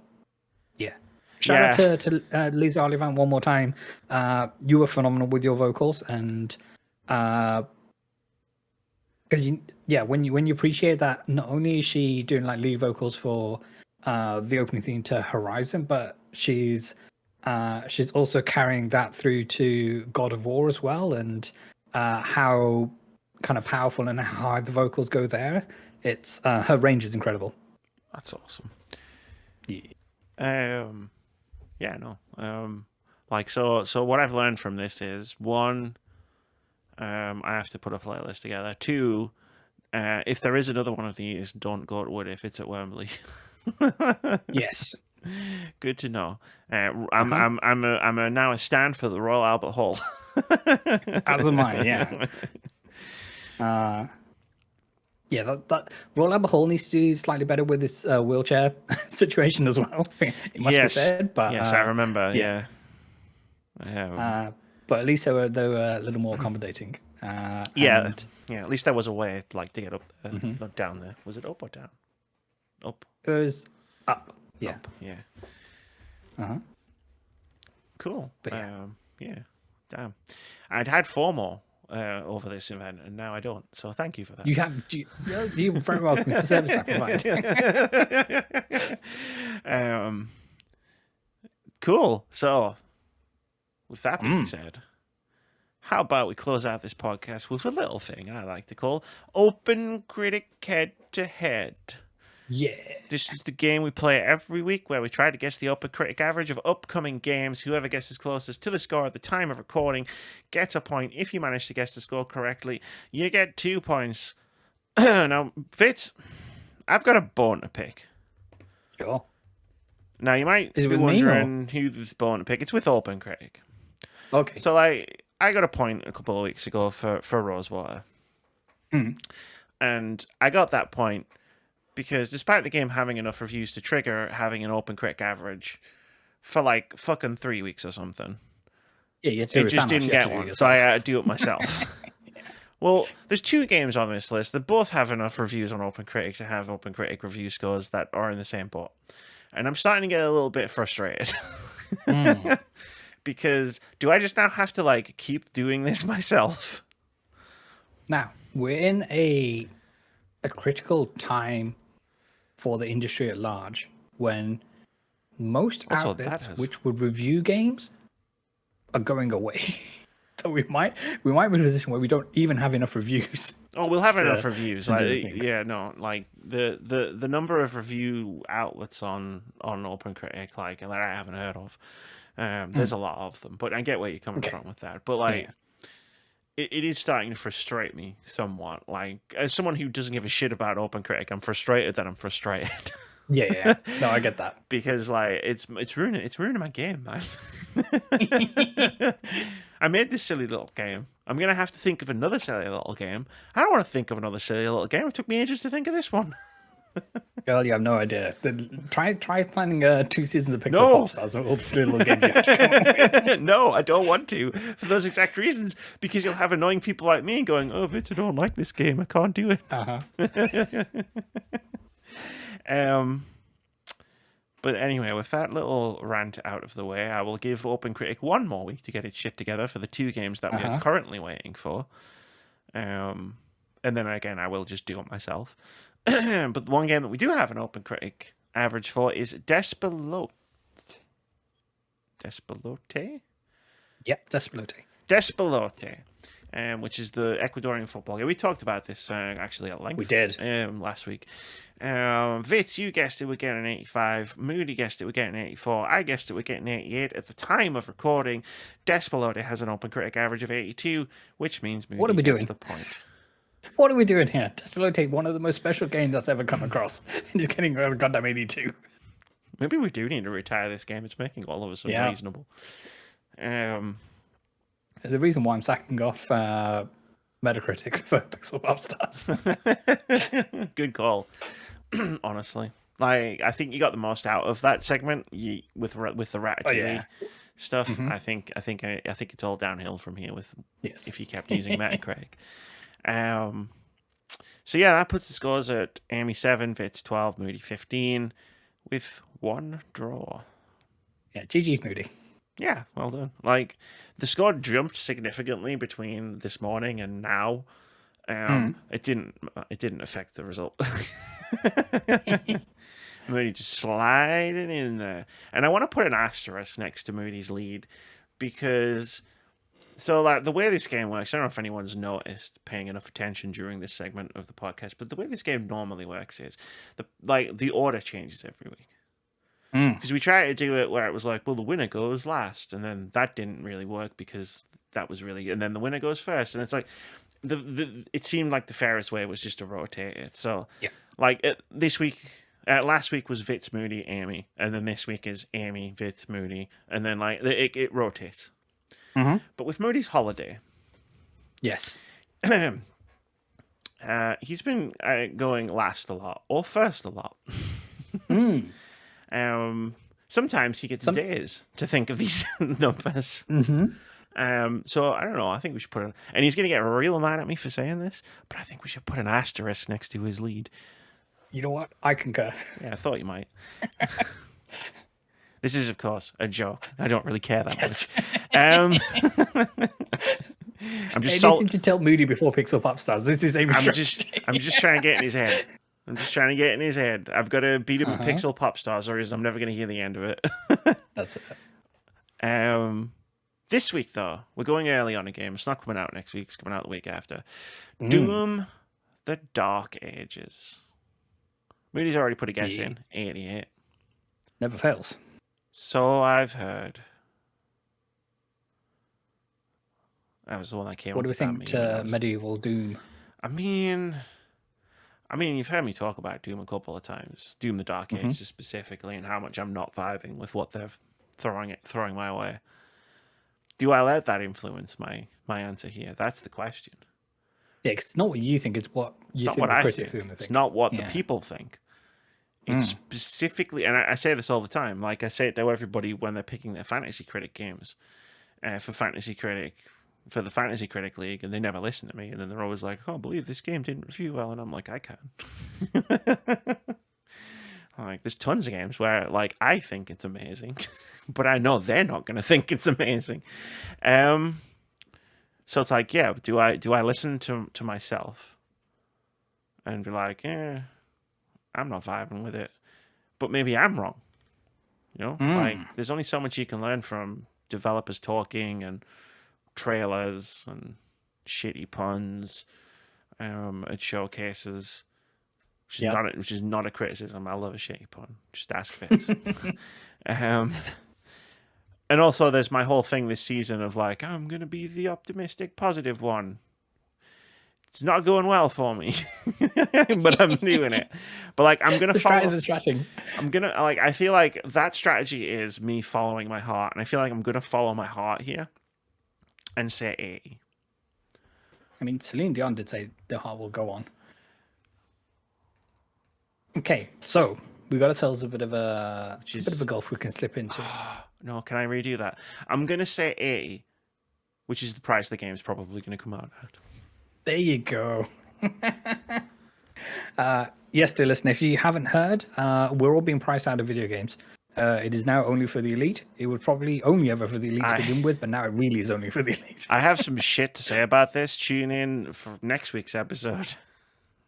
yeah. Shout out to Lisa Olivan one more time. You were phenomenal with your vocals, and because when you appreciate that, not only is she doing like lead vocals for the opening theme to Horizon, but she's also carrying that through to God of War as well, and how kind of powerful and how high the vocals go there. It's her range is incredible. That's awesome. Yeah. Yeah, no. Like so what I've learned from this is, one, I have to put a playlist together. Two, if there is another one of these, don't go to it if it's at Wembley. Yes. Good to know. I'm now a stand for the Royal Albert Hall. As am I, yeah. Yeah, that Royal Albert Hall needs to do slightly better with this wheelchair situation as well. It must be said, but yes, I remember. Yeah. But at least they were a little more accommodating. Yeah. At least there was a way, like, to get up, not down there. Was it up or down? Up. It was up. Yeah. Up, yeah. Cool. But yeah. Damn. I'd had 4 more over this event, and now I don't. So thank you for that. You're very welcome. It's a service I provide. Cool. So, with that being said, how about we close out this podcast with a little thing I like to call OpenCritic Head-To-Head. Yeah. This is the game we play every week where we try to guess the OpenCritic average of upcoming games. Whoever guesses closest to the score at the time of recording gets a point. If you manage to guess the score correctly, you get 2 points. Now, Vitz, I've got a bone to pick. Sure. Now, you might be wondering who this bone to pick. It's with OpenCritic. Okay. So, like, I got a point a couple of weeks ago for Rosewater. And I got that point because despite the game having enough reviews to trigger having an OpenCritic average for like fucking 3 weeks or something, it just didn't get one. So I had to do it myself. Well, there's 2 games on this list that both have enough reviews on OpenCritic to have OpenCritic review scores that are in the same boat. And I'm starting to get a little bit frustrated. Because do I just now have to like keep doing this myself? Now, we're in a critical time for the industry at large when most outlets which would review games are going away. So we might be in a position where we don't even have enough reviews. Oh, we'll have enough reviews. Like, yeah, no, like the number of review outlets on OpenCritic, like, that I haven't heard of. There's a lot of them, but I get where you're coming from with that. But like, it is starting to frustrate me somewhat. Like, as someone who doesn't give a shit about OpenCritic, I'm frustrated that I'm frustrated. Yeah. No, I get that. Because like it's ruining my game, man. I made this silly little game. I'm gonna have to think of another silly little game. I don't want to think of another silly little game. It took me ages to think of this one. Girl, you have no idea. Try planning 2 seasons of Pixel Pop Stars or all silly little games. No, I don't want to. For those exact reasons. Because you'll have annoying people like me going, "Oh, Vitz, I don't like this game. I can't do it." But anyway, with that little rant out of the way, I will give OpenCritic 1 more week to get its shit together for the 2 games that we are currently waiting for. And then again, I will just do it myself. But the one game that we do have an OpenCritic average for is Despelote. Despelote? Yep, Despelote. Despelote. Which is the Ecuadorian football game. We talked about this actually at length. We did. Last week. Vitz, you guessed it would get an 85. Moody guessed it would get an 84. I guessed it would get an 88. At the time of recording, Despelote has an OpenCritic average of 82, which means Moody gets the point. What are we doing here? Despelote, one of the most special games that's ever come across, and it's getting a goddamn 82. Maybe we do need to retire this game. It's making all of us unreasonable. The reason why I'm sacking off Metacritic for Pixel Pop Stars. Good call. Honestly, like, I think you got the most out of that segment with the Ratatouille stuff. I think it's all downhill from here with if you kept using Metacritic. So yeah, that puts the scores at Amy 7, Vitz 12, Moody 15, with one draw. Yeah, GG's Moody. Yeah, well done. Like, the score jumped significantly between this morning and now. It didn't affect the result. Moody just sliding in there. And I want to put an asterisk next to Moody's lead because, so like the way this game works, I don't know if anyone's noticed paying enough attention during this segment of the podcast, but the way this game normally works is the order changes every week. Because we tried to do it where it was like, well, the winner goes last, and then that didn't really work because that was really, and then the winner goes first, and it's like it seemed like the fairest way was just to rotate it. So, Yeah. like this week, last week was Vitz, Moody, Amy, and then this week is Amy, Vitz, Moody, and then like it rotates. But with Moody's holiday, Yes. he's been going last a lot or first a lot. Sometimes he gets days to think of these numbers. So I don't know. I think we should put and he's going to get real mad at me for saying this, but I think we should put an asterisk next to his lead. You know what? I concur. Yeah, I thought you might. This is, of course, a joke. I don't really care that much. I'm just anything to tell Moody before Pixel Pop Stars. This is Amy. I'm just trying to get in his head. I've got to beat him at Pixel Pop Stars, or I'm never going to hear the end of it. That's it. This week, though, we're going early on a game. It's not coming out next week. It's coming out the week after. Doom, The Dark Ages. Moody's already put a guess in. 88. Never fails. So I've heard. That was the one that came up. What do we think to Medieval Doom? I mean, you've heard me talk about Doom a couple of times. Doom: The Dark Ages specifically, and how much I'm not vibing with what they're throwing my way. Do I let that influence my answer here? That's the question. Yeah, because it's not what you think; it's what It's you not think what the I critics think. think. It's not what the people think. It's specifically, and I say this all the time. Like I say it to everybody when they're picking their Fantasy Critic games for the Fantasy Critic League, and they never listen to me, and then they're always like, "Oh, I believe this game didn't review well," and I'm like, "I can." Like, there's tons of games where, like, I think it's amazing, but I know they're not going to think it's amazing. So it's like, yeah, do I listen to myself and be like, I'm not vibing with it, but maybe I'm wrong. You know, like, there's only so much you can learn from developers talking and trailers and shitty puns at showcases, which is not a criticism. I love a shitty pun. Just ask Fitz. And also there's my whole thing this season of like, I'm gonna be the optimistic positive one. It's not going well for me, but I'm doing it. But like, I'm gonna follow. I feel like that strategy is me following my heart, and I feel like I'm gonna follow my heart here and say 80. I mean, Celine Dion did say the heart will go on. Okay, so we got ourselves a bit of a gulf we can slip into. No, can I redo that? I'm gonna say 80, which is the price the game's probably gonna come out at. There you go. Yes, dear listener, if you haven't heard, we're all being priced out of video games. It is now only for the elite. It was probably only ever for the elite to begin with, but now it really is only for the elite. I have some shit to say about this. Tune in for next week's episode.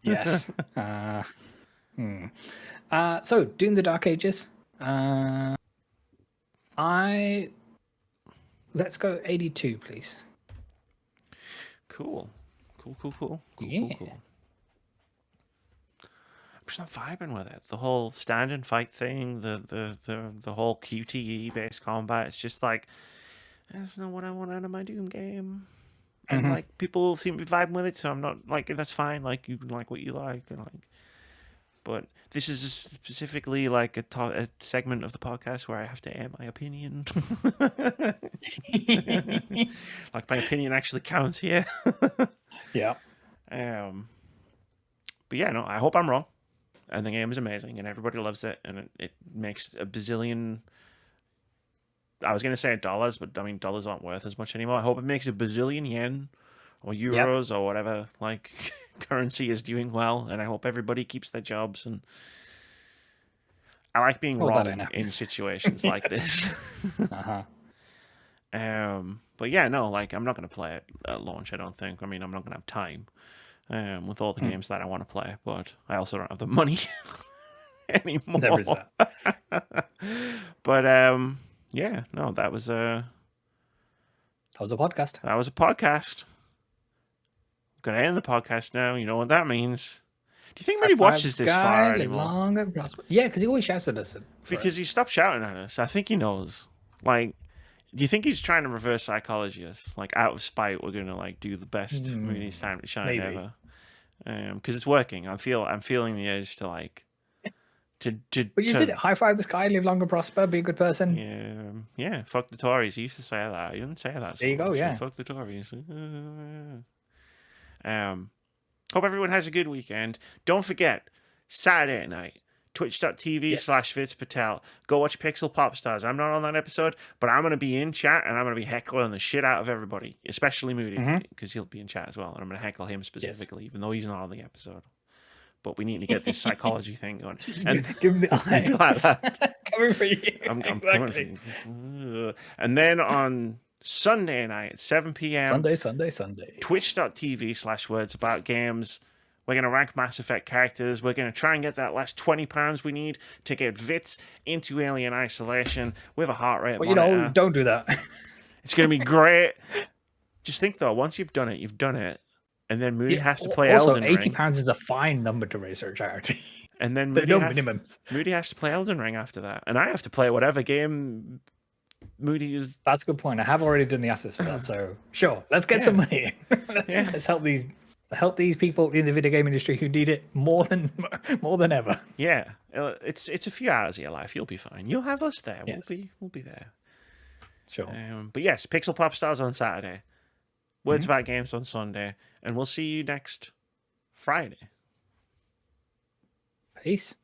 Yes. So, Doom: The Dark Ages. Let's go 82, please. Cool. Cool. Yeah. Cool. I'm just not vibing with it. The whole stand and fight thing, the whole QTE based combat. It's just like, that's not what I want out of my Doom game. And like, people seem to be vibing with it, so I'm not like, that's fine. Like, you can like what you like, and like. But this is specifically like a segment of the podcast where I have to air my opinion. Like, my opinion actually counts here. Yeah. But yeah, no, I hope I'm wrong. And the game is amazing, and everybody loves it, and it makes a bazillion. I was going to say dollars, but I mean, dollars aren't worth as much anymore. I hope it makes a bazillion yen or euros or whatever like currency is doing well, and I hope everybody keeps their jobs. And I like being wrong in situations like this. But yeah, no, like I'm not going to play it at launch, I don't think. I mean, I'm not going to have time with all the games that I want to play, but I also don't have the money anymore. There is that. But yeah, no, that was a podcast. That was a podcast. I'm gonna end the podcast now. You know what that means. Do you think Moody watches this far anymore? Yeah, because he always shouts at us. Because he stopped shouting at us. I think he knows. Like, do you think he's trying to reverse psychology us? Like, out of spite, we're gonna like do the best Moody's time to shine ever. Because it's working. I'm feeling the urge to like. But you did it. High five the sky, live long and prosper, be a good person. Yeah. Fuck the Tories. He used to say that. He didn't say that. There you go. Yeah. Fuck the Tories. Hope everyone has a good weekend. Don't forget, Saturday night, twitch.tv/Vitz Patel. Go watch Pixel Pop Stars. I'm not on that episode, but I'm going to be in chat and I'm going to be heckling the shit out of everybody, especially Moody, because he'll be in chat as well. And I'm going to heckle him specifically, even though he's not on the episode. But we need to get this psychology thing going. And give him the eyes. Like that. Coming for you. I'm coming for you. And then on Sunday night at 7 p.m. Sunday. Twitch.tv/WordsAboutGames. We're going to rank Mass Effect characters. We're going to try and get that last £20 we need to get Vitz into Alien Isolation with a heart rate monitor. Don't do that. It's going to be great. Just think, though, once you've done it. And then Moody has to play Elden Ring. £80 is a fine number to raise our charity. And then Moody has to play Elden Ring after that. And I have to play whatever game Moody is. That's a good point. I have already done the assets for that. So sure, let's get some money. Let's help these people in the video game industry who need it more than ever. Yeah. It's a few hours of your life. You'll be fine. You'll have us there. Yes. We'll be there. Sure. But yes, Pixel Pop Stars on Saturday. Words About Games on Sunday. And we'll see you next Friday. Peace.